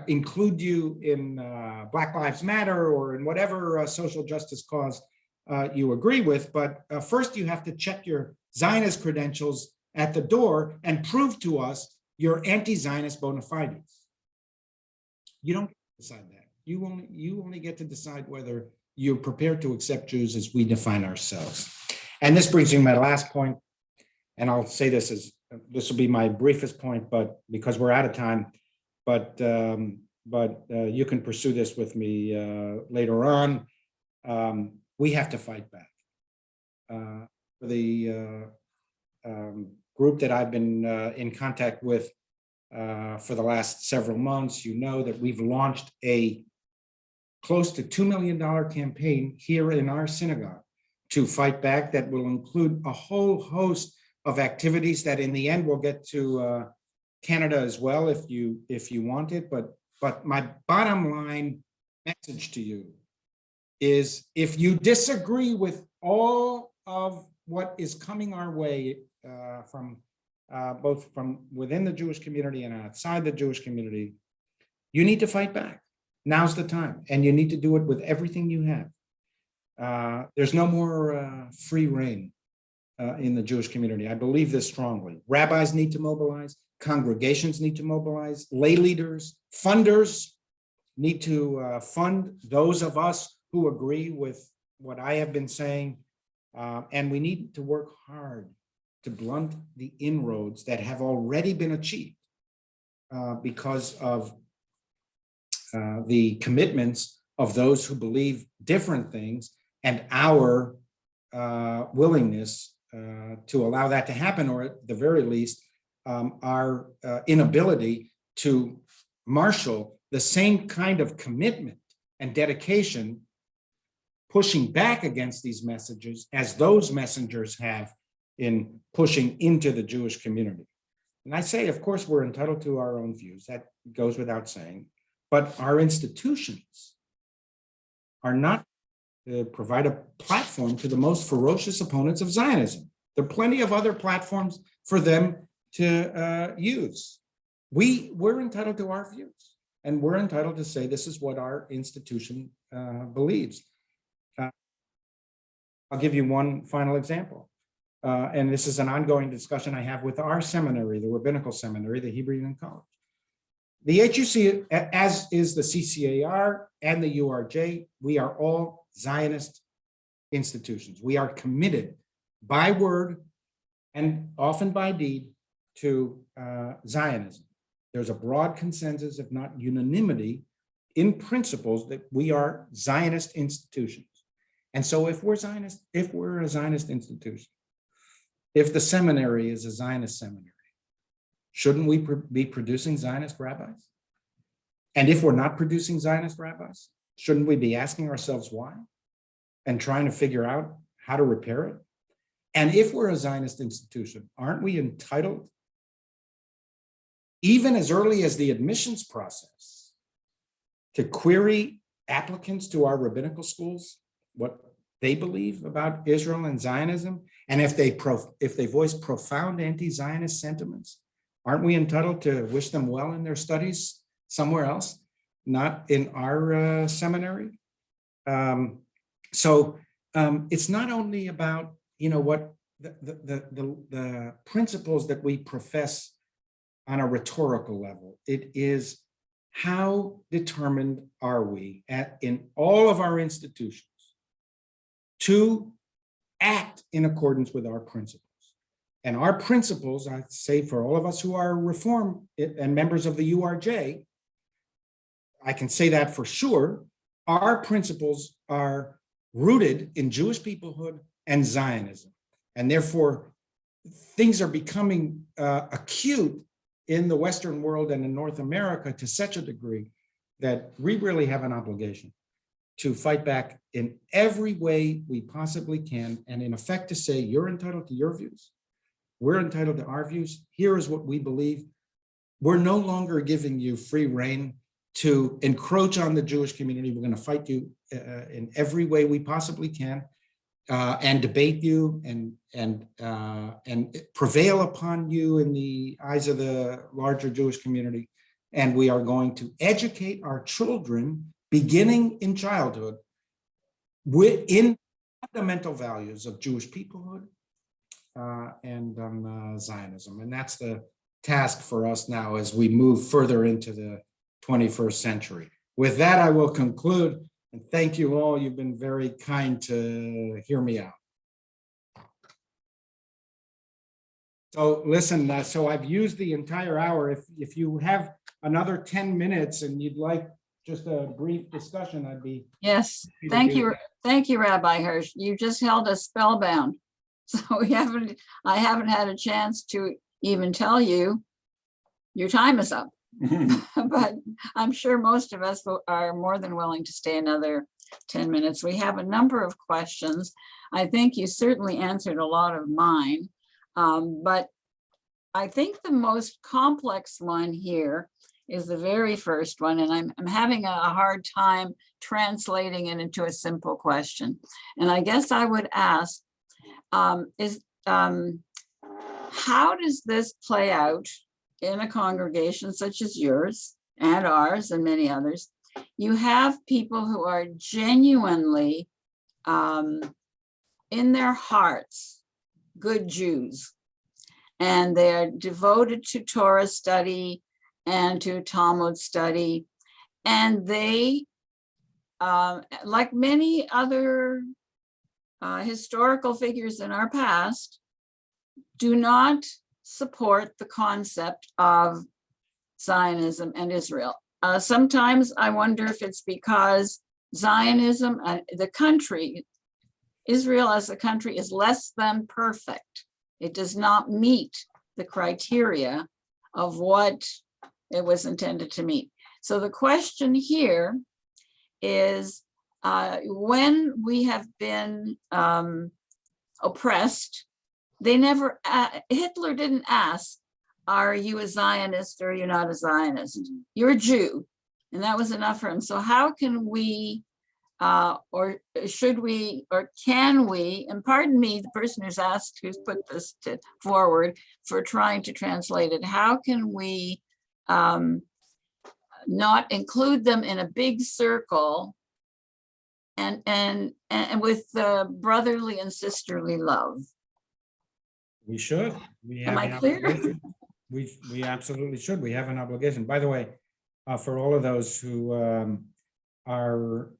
include you in Black Lives Matter or in whatever social justice cause you agree with. But first you have to check your Zionist credentials at the door and prove to us your anti-Zionist bona fides. You don't get to decide that. You only get to decide whether you're prepared to accept Jews as we define ourselves. And this brings me to my last point, and I'll say this will be my briefest point, but because we're out of time, but you can pursue this with me later on. We have to fight back. For the group that I've been in contact with for the last several months, you know that we've launched a close to $2 million campaign here in our synagogue to fight back that will include a whole host of activities that in the end we'll get to Canada as well if you want it. But my bottom line message to you is, if you disagree with all of what is coming our way from both from within the Jewish community and outside the Jewish community, you need to fight back. Now's the time, and you need to do it with everything you have. There's no more free reign in the Jewish community. I believe this strongly. Rabbis need to mobilize, congregations need to mobilize, lay leaders, funders need to fund those of us who agree with what I have been saying, and we need to work hard to blunt the inroads that have already been achieved because of the commitments of those who believe different things and our willingness to allow that to happen, or at the very least, our inability to marshal the same kind of commitment and dedication pushing back against these messages as those messengers have in pushing into the Jewish community. And I say, of course, we're entitled to our own views. That goes without saying. But our institutions are not to provide a platform to the most ferocious opponents of Zionism. There are plenty of other platforms for them to use. We're entitled to our views, and we're entitled to say this is what our institution believes. I'll give you one final example. And this is an ongoing discussion I have with our seminary, the rabbinical seminary, the Hebrew Union College. The HUC, as is the CCAR and the URJ, we are all Zionist institutions. We are committed by word and often by deed to Zionism. There's a broad consensus, if not unanimity, in principles that we are Zionist institutions. And so if we're a Zionist institution, if the seminary is a Zionist seminary, shouldn't we be producing Zionist rabbis? And if we're not producing Zionist rabbis, shouldn't we be asking ourselves why and trying to figure out how to repair it? And if we're a Zionist institution, aren't we entitled, even as early as the admissions process, to query applicants to our rabbinical schools, what they believe about Israel and Zionism? And if they voice profound anti-Zionist sentiments, aren't we entitled to wish them well in their studies somewhere else, not in our seminary? So it's not only about, what the principles that we profess on a rhetorical level. It is how determined are we in all of our institutions to act in accordance with our principles. And our principles, I say for all of us who are Reform and members of the URJ, I can say that for sure, our principles are rooted in Jewish peoplehood and Zionism. And therefore, things are becoming acute in the Western world and in North America to such a degree that we really have an obligation to fight back in every way we possibly can, and in effect to say, you're entitled to your views. We're entitled to our views. Here is what we believe. We're no longer giving you free rein to encroach on the Jewish community. We're going to fight you in every way we possibly can, and debate you and prevail upon you in the eyes of the larger Jewish community. And we are going to educate our children beginning in childhood in fundamental values of Jewish peoplehood and Zionism. And that's the task for us now as we move further into the 21st century. With that, I will conclude, and thank you all. You've been very kind to hear me out. So listen, so I've used the entire hour. If you have another 10 minutes and you'd like just a brief discussion, I'd be. Yes, thank you. Thank you, Rabbi Hirsch. You just held us spellbound. So I haven't had a chance to even tell you your time is up. But I'm sure most of us are more than willing to stay another 10 minutes. We have a number of questions. I think you certainly answered a lot of mine, but I think the most complex one here is the very first one, and I'm having a hard time translating it into a simple question. And I guess I would ask, how does this play out in a congregation such as yours and ours and many others? You have people who are genuinely, in their hearts, good Jews, and they're devoted to Torah study and to Talmud study. And they, like many other historical figures in our past, do not support the concept of Zionism and Israel. Sometimes I wonder if it's because Zionism, the country, Israel as a country, is less than perfect. It does not meet the criteria of what it was intended to meet. So the question here is, when we have been oppressed, they never, Hitler didn't ask, are you a Zionist or you're not a Zionist? You're a Jew, and that was enough for him. So how can we, or should we, or can we, and pardon me, the person who's put this forward for trying to translate it, how can we not include them in a big circle and with brotherly and sisterly love? We should. We have Am I an clear? obligation. We absolutely should. We have an obligation. By the way, for all of those who are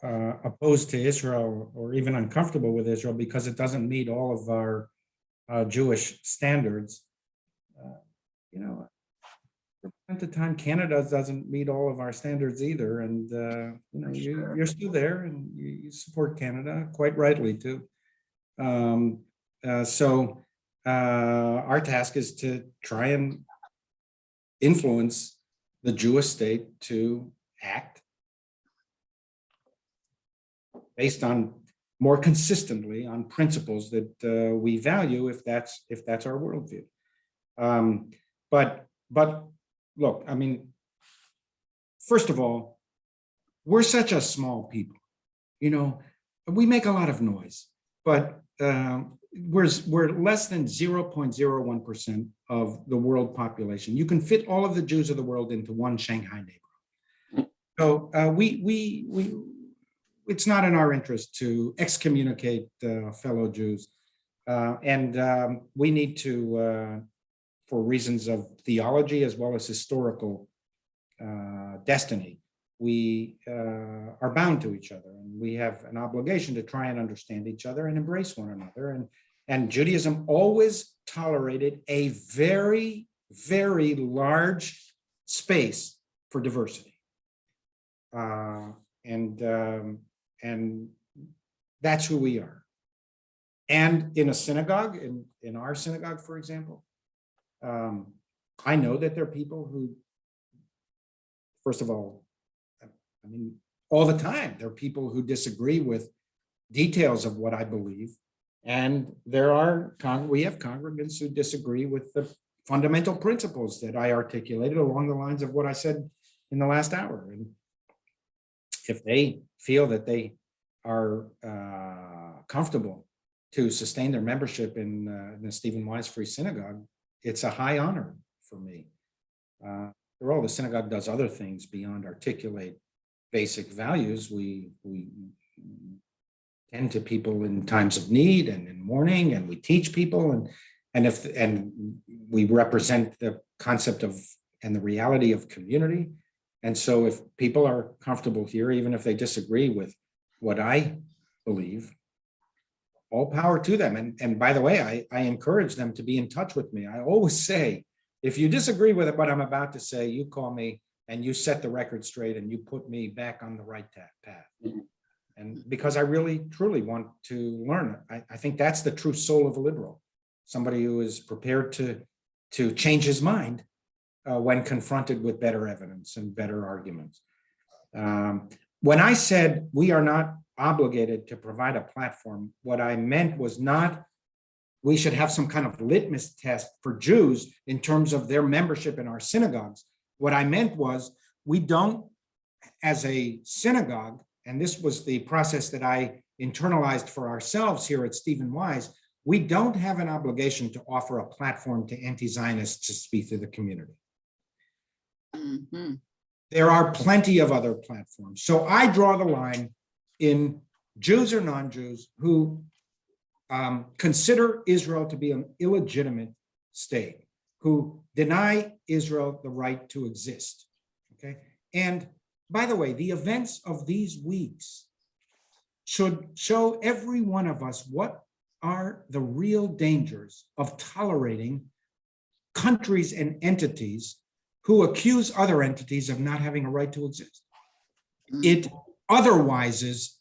opposed to Israel or even uncomfortable with Israel because it doesn't meet all of our Jewish standards, you know, from time to time, Canada doesn't meet all of our standards either. And, you know, you're still there and you support Canada, quite rightly too. So our task is to try and influence the Jewish state to act based on more consistently on principles that we value, if that's our worldview. But look, I mean, first of all, we're such a small people, you know, we make a lot of noise, but we're less than 0.01% of the world population. You can fit all of the Jews of the world into one Shanghai neighborhood. So it's not in our interest to excommunicate fellow Jews. And we need to, for reasons of theology as well as historical destiny, we are bound to each other, and we have an obligation to try and understand each other and embrace one another. And Judaism always tolerated a very, very large space for diversity. And that's who we are. And in a synagogue, in our synagogue, for example, I know that there are people who, first of all, I mean, all the time. There are people who disagree with details of what I believe. And we have congregants who disagree with the fundamental principles that I articulated along the lines of what I said in the last hour. And if they feel that they are comfortable to sustain their membership in the Stephen Wise Free Synagogue, it's a high honor for me. After all, the synagogue does other things beyond articulate basic values. We tend to people in times of need and in mourning, and we teach people, and we represent the concept of and the reality of community. And so if people are comfortable here, even if they disagree with what I believe, all power to them. And by the way, I encourage them to be in touch with me. I always say, if you disagree with what I'm about to say, you call me and you set the record straight and you put me back on the right path. And because I really, truly want to learn. I think that's the true soul of a liberal, somebody who is prepared to change his mind when confronted with better evidence and better arguments. When I said we are not obligated to provide a platform, what I meant was not we should have some kind of litmus test for Jews in terms of their membership in our synagogues. What I meant was we don't, as a synagogue, and this was the process that I internalized for ourselves here at Stephen Wise, we don't have an obligation to offer a platform to anti-Zionists to speak to the community. Mhm. There are plenty of other platforms. So I draw the line in Jews or non-Jews who consider Israel to be an illegitimate state, who deny Israel the right to exist, okay? And by the way, the events of these weeks should show every one of us what are the real dangers of tolerating countries and entities who accuse other entities of not having a right to exist. It otherwises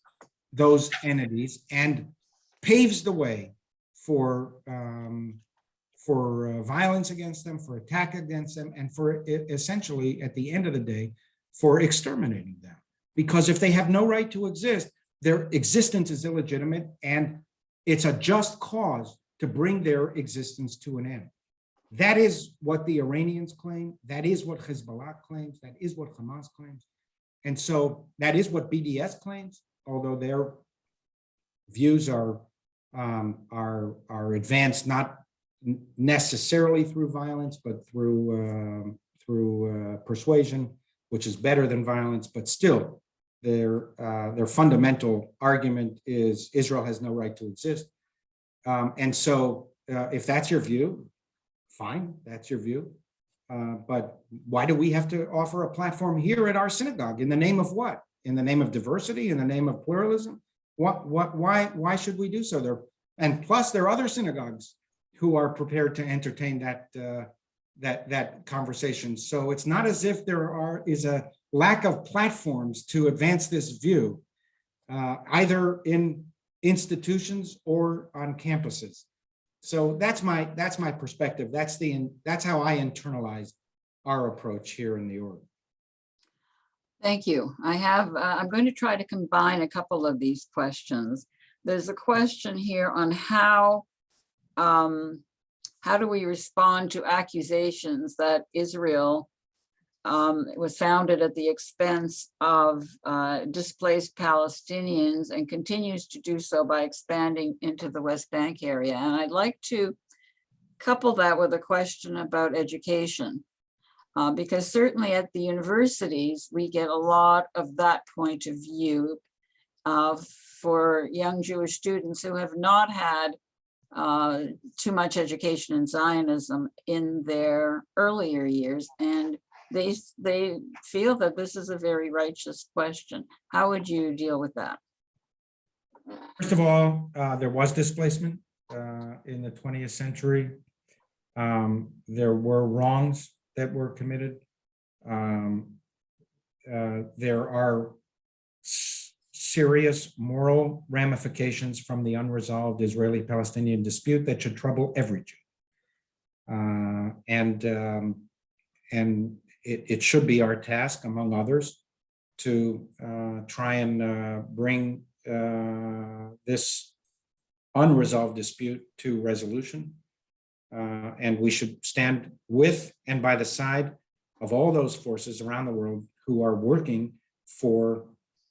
those entities and paves the way for violence against them, for attack against them, and for essentially, at the end of the day, for exterminating them. Because if they have no right to exist, their existence is illegitimate, and it's a just cause to bring their existence to an end. That is what the Iranians claim. That is what Hezbollah claims. That is what Hamas claims. And so that is what BDS claims, although their views are advanced not necessarily through violence, but through persuasion, which is better than violence. But still, their fundamental argument is Israel has no right to exist. And so, if that's your view, fine, that's your view. But why do we have to offer a platform here at our synagogue? In the name of what? In the name of diversity? In the name of pluralism? Why should we do so? And plus, there are other synagogues who are prepared to entertain that conversation. So it's not as if there is a lack of platforms to advance this view, either in institutions or on campuses. So that's my perspective. That's how I internalize our approach here in the org. Thank you. I'm going to try to combine a couple of these questions. There's a question here on how do we respond to accusations that Israel was founded at the expense of displaced Palestinians and continues to do so by expanding into the West Bank area. And I'd like to couple that with a question about education, because certainly at the universities, we get a lot of that point of view for young Jewish students who have not had too much education in Zionism in their earlier years. And they feel that this is a very righteous question. How would you deal with that? First of all, there was displacement in the 20th century. There were wrongs that were committed. There are serious moral ramifications from the unresolved Israeli-Palestinian dispute that should trouble every Jew. And it should be our task, among others, to try and bring this unresolved dispute to resolution. And we should stand with and by the side of all those forces around the world who are working for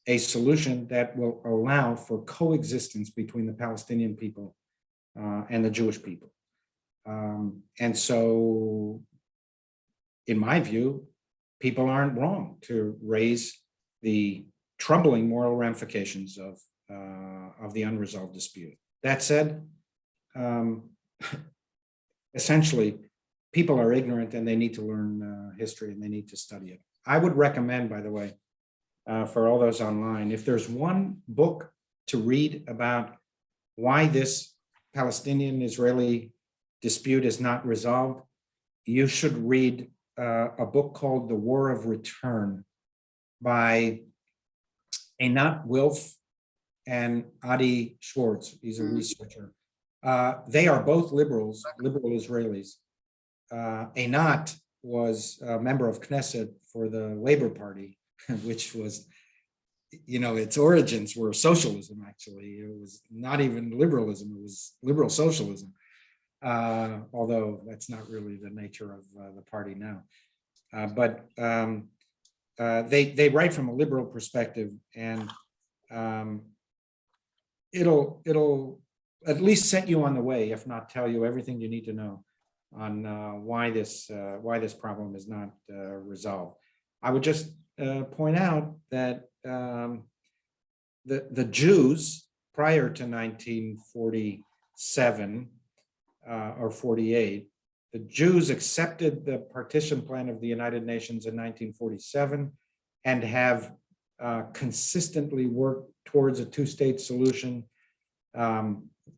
a solution that will allow for coexistence between the Palestinian people and the Jewish people. And so, in my view, people aren't wrong to raise the troubling moral ramifications of the unresolved dispute. That said, essentially, people are ignorant and they need to learn history and they need to study it. I would recommend, by the way, for all those online, if there's one book to read about why this Palestinian-Israeli dispute is not resolved, you should read a book called The War of Return by Einat Wilf and Adi Schwartz. He's a researcher. They are both liberal Israelis. Einat was a member of Knesset for the Labor Party, which was, its origins were socialism, actually. It was not even liberalism, it was liberal socialism. Although that's not really the nature of the party now. But they write from a liberal perspective, and it'll at least set you on the way, if not tell you everything you need to know on why this problem is not resolved. I would just point out that the Jews prior to 1947 or 48, the Jews accepted the partition plan of the United Nations in 1947 and have consistently worked towards a two-state solution.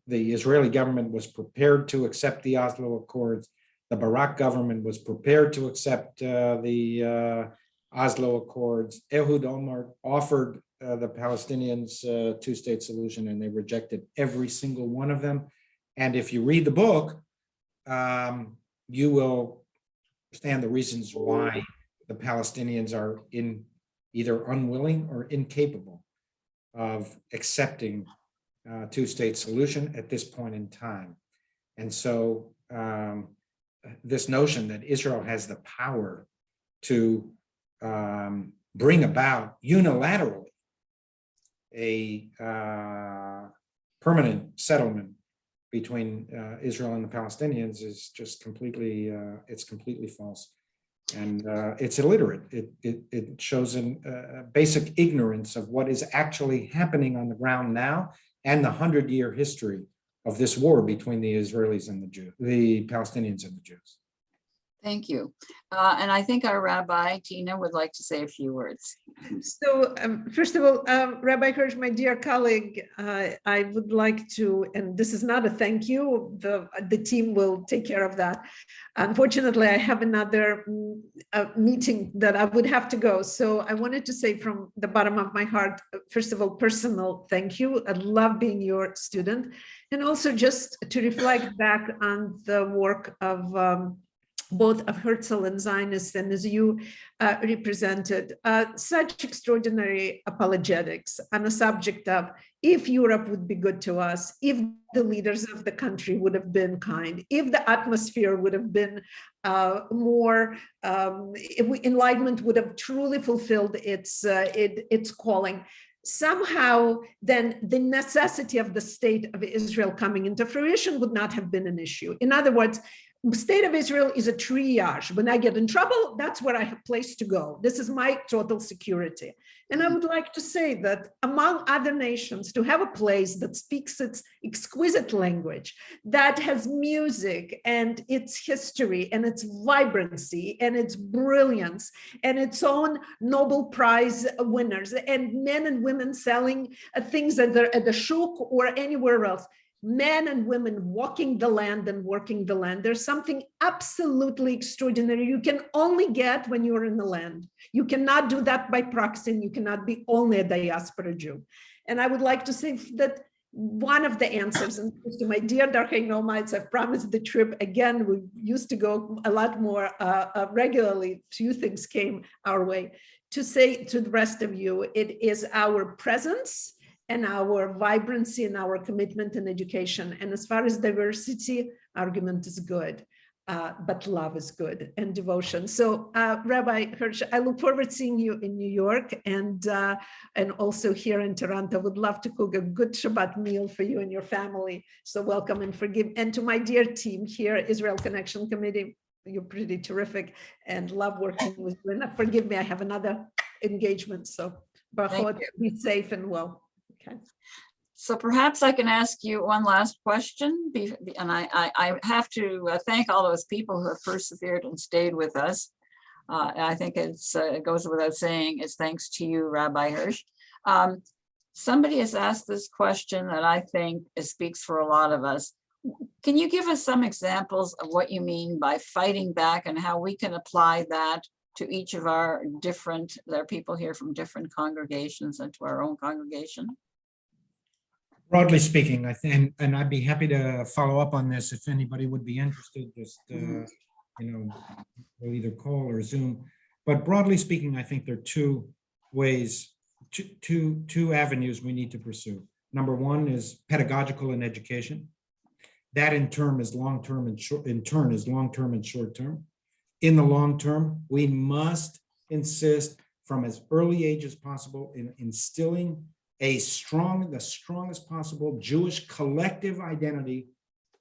The Israeli government was prepared to accept the Oslo Accords. The Barak government was prepared to accept the Oslo Accords. Ehud Olmert offered the Palestinians a two-state solution, and they rejected every single one of them. And if you read the book, you will understand the reasons why the Palestinians are either unwilling or incapable of accepting a two-state solution at this point in time. And so this notion that Israel has the power to bring about unilaterally a permanent settlement between Israel and the Palestinians is just completely, it's completely false. And it's illiterate. It shows a basic ignorance of what is actually happening on the ground now and the 100-year history of this war between the Israelis and the Palestinians and the Jews. Thank you. And I think our Rabbi, Tina, would like to say a few words. So first of all, Rabbi Hirsch, my dear colleague, I would like to, and this is not a thank you, the team will take care of that. Unfortunately, I have another meeting that I would have to go. So I wanted to say from the bottom of my heart, first of all, personal thank you. I love being your student. And also just to reflect back on the work of both of Herzl and Zionists, and as you represented, such extraordinary apologetics on a subject of if Europe would be good to us, if the leaders of the country would have been kind, if the atmosphere would have been more, if enlightenment would have truly fulfilled its calling. Somehow, then the necessity of the state of Israel coming into fruition would not have been an issue. In other words, state of Israel is a triage. When I get in trouble, that's where I have a place to go. This is my total security. And I would like to say that among other nations, to have a place that speaks its exquisite language, that has music and its history and its vibrancy and its brilliance and its own Nobel Prize winners and men and women selling things at the shuk or anywhere else. Men and women walking the land and working the land. There's something absolutely extraordinary you can only get when you're in the land. You cannot do that by proxy, and you cannot be only a diaspora Jew. And I would like to say that one of the answers. And to my dear Darkei Nomads, I've promised the trip again. We used to go a lot more regularly. Few things came our way. To say to the rest of you, it is our presence and our vibrancy and our commitment in education. And as far as diversity, argument is good. But love is good and devotion. So Rabbi Hirsch, I look forward to seeing you in New York and also here in Toronto. Would love to cook a good Shabbat meal for you and your family. So welcome and forgive. And to my dear team here, Israel Connection Committee, you're pretty terrific and love working with you. And forgive me, I have another engagement. So Baruch, be safe and well. Okay. So perhaps I can ask you one last question, and I have to thank all those people who have persevered and stayed with us. I think it goes without saying, it's thanks to you, Rabbi Hirsch. Somebody has asked this question that I think speaks for a lot of us. Can you give us some examples of what you mean by fighting back and how we can apply that to each of our different, there are people here from different congregations and to our own congregation? Broadly speaking, I think, and I'd be happy to follow up on this if anybody would be interested, just, we'll either call or Zoom. But broadly speaking, I think there are two ways, two avenues we need to pursue. Number one is pedagogical and education. That in turn is long-term and long-term and short-term. In the long term, we must insist from as early age as possible in instilling the strongest possible Jewish collective identity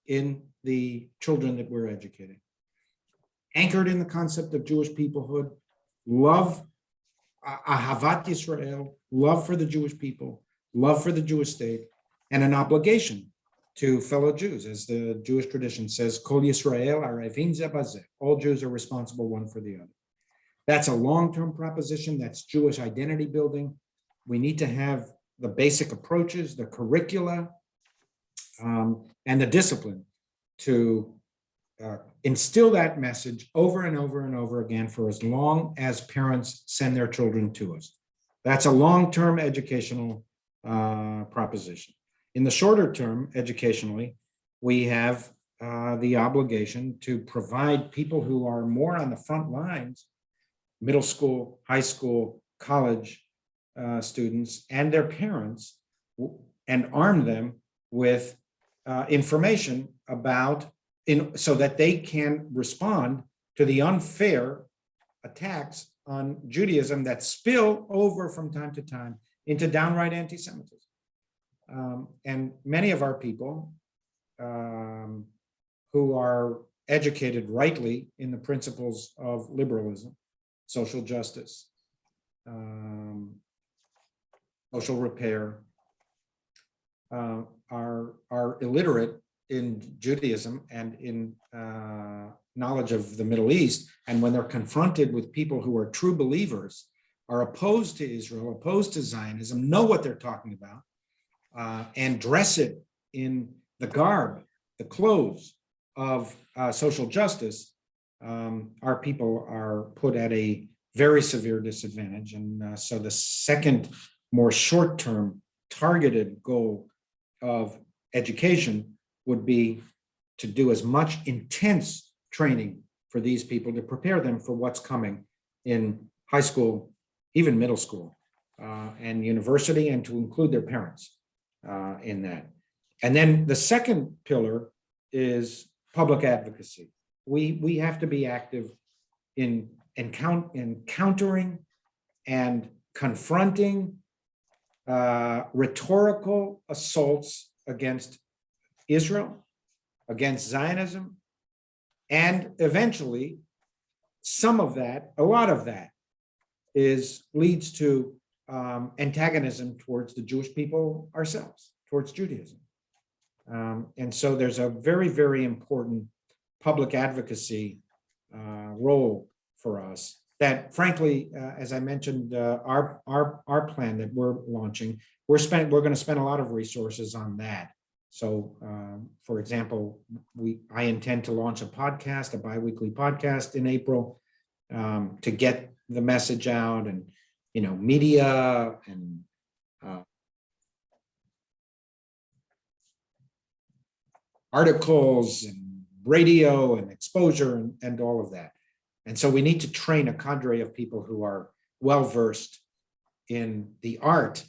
in the children that we're educating. Anchored in the concept of Jewish peoplehood, love, ahavat Yisrael, love for the Jewish people, love for the Jewish state, and an obligation to fellow Jews, as the Jewish tradition says, Kol Yisrael arevin ze bazeh. All Jews are responsible one for the other. That's a long-term proposition. That's Jewish identity building. We need to have the basic approaches, the curricula, and the discipline to instill that message over and over and over again for as long as parents send their children to us. That's a long-term educational proposition. In the shorter term, educationally, we have the obligation to provide people who are more on the front lines, middle school, high school, college students and their parents, and arm them with information about, so that they can respond to the unfair attacks on Judaism that spill over from time to time into downright anti-Semitism. And many of our people who are educated rightly in the principles of liberalism, social justice, social repair, are illiterate in Judaism and in knowledge of the Middle East. And when they're confronted with people who are true believers, are opposed to Israel, opposed to Zionism, know what they're talking about, and dress it in the garb, the clothes of social justice, our people are put at a very severe disadvantage. And so the second, more short-term targeted goal of education would be to do as much intense training for these people to prepare them for what's coming in high school, even middle school, and university, and to include their parents in that. And then the second pillar is public advocacy. We have to be active in countering and confronting rhetorical assaults against Israel, against Zionism, and eventually some of that, a lot of that, leads to antagonism towards the Jewish people ourselves, towards Judaism. And so there's a very, very important public advocacy role for us that, frankly, as I mentioned, our plan that we're launching, we're going to spend a lot of resources on that. So, for example, I intend to launch a podcast, a biweekly podcast in April, to get the message out, and media and articles and radio and exposure and all of that. And so we need to train a cadre of people who are well-versed in the art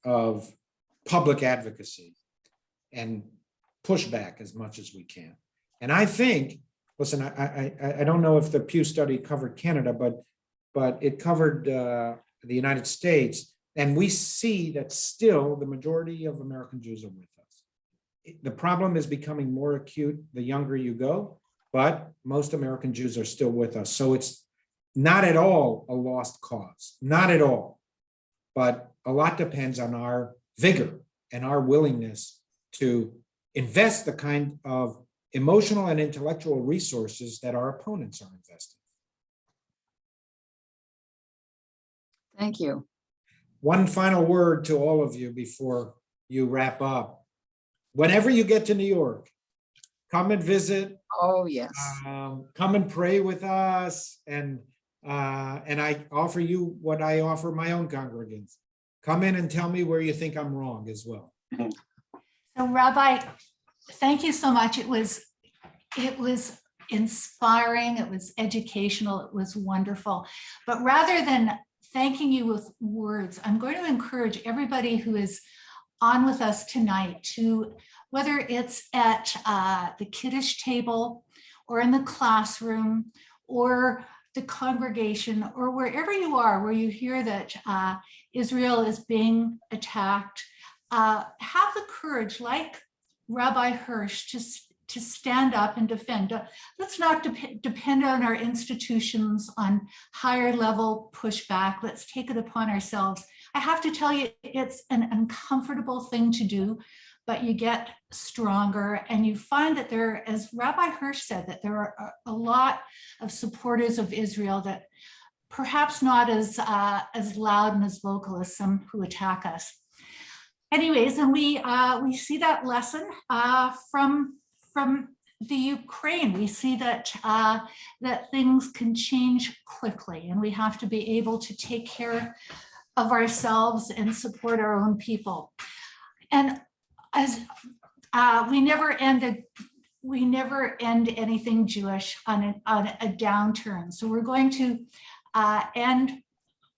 of public advocacy and push back as much as we can. And I think, listen, I don't know if the Pew study covered Canada, but it covered the United States. And we see that still the majority of American Jews are with us. The problem is becoming more acute the younger you go, but most American Jews are still with us. So it's not at all a lost cause, not at all. But a lot depends on our vigor and our willingness to invest the kind of emotional and intellectual resources that our opponents are investing. Thank you. One final word to all of you before you wrap up. Whenever you get to New York, come and visit. Oh, yes. Come and pray with us, and I offer you what I offer my own congregants. Come in and tell me where you think I'm wrong as well. So Rabbi, thank you so much. It was inspiring, it was educational, it was wonderful. But rather than thanking you with words, I'm going to encourage everybody who is on with us tonight to, whether it's at the Kiddush table or in the classroom or the congregation or wherever you are, where you hear that Israel is being attacked, have the courage, like Rabbi Hirsch, to stand up and defend. Let's not depend on our institutions, on higher level pushback. Let's take it upon ourselves. I have to tell you, it's an uncomfortable thing to do, but you get stronger and you find that there, as Rabbi Hirsch said, that there are a lot of supporters of Israel that perhaps not as loud and as vocal as some who attack us. Anyways, and we see that lesson from the Ukraine. We see that that things can change quickly, and we have to be able to take care of ourselves and support our own people. And as we never end anything Jewish on a downturn. So we're going to end.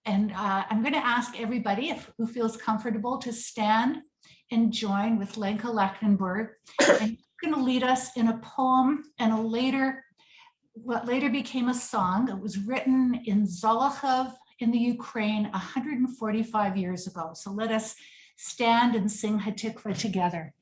And I'm going to ask everybody who feels comfortable to stand and join with Lenka Lechtenberg. And she's going to lead us in a poem and what later became a song. It was written in Zolokhov in the Ukraine 145 years ago. So let us stand and sing Hatikva together.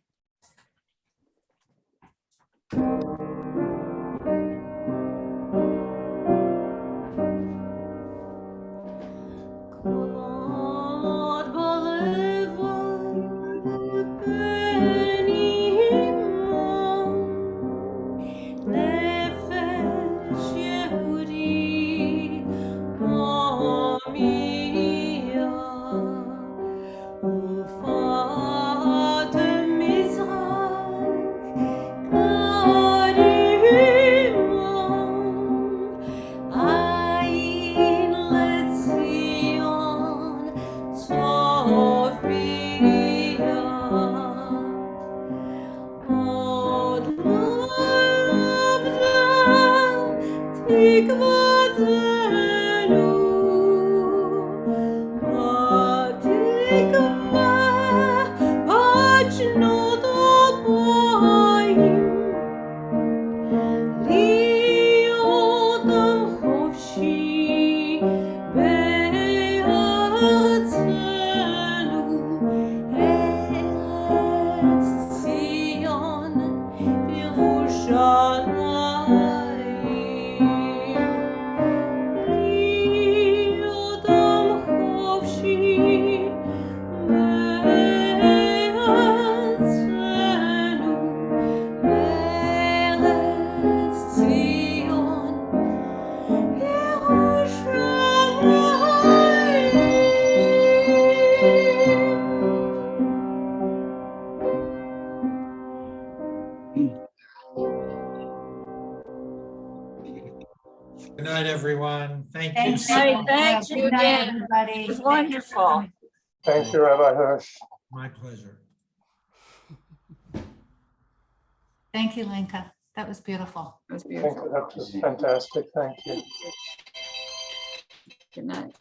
Good night, everyone. Thank you. Thanks. so Right, much. thank you Good night, again. everybody. It was Thank you for wonderful. coming. Thank you, Rabbi Hirsch. My pleasure. Thank you, Linka. That was beautiful. It was Thank beautiful. you. That was fantastic. Thank you. Good night.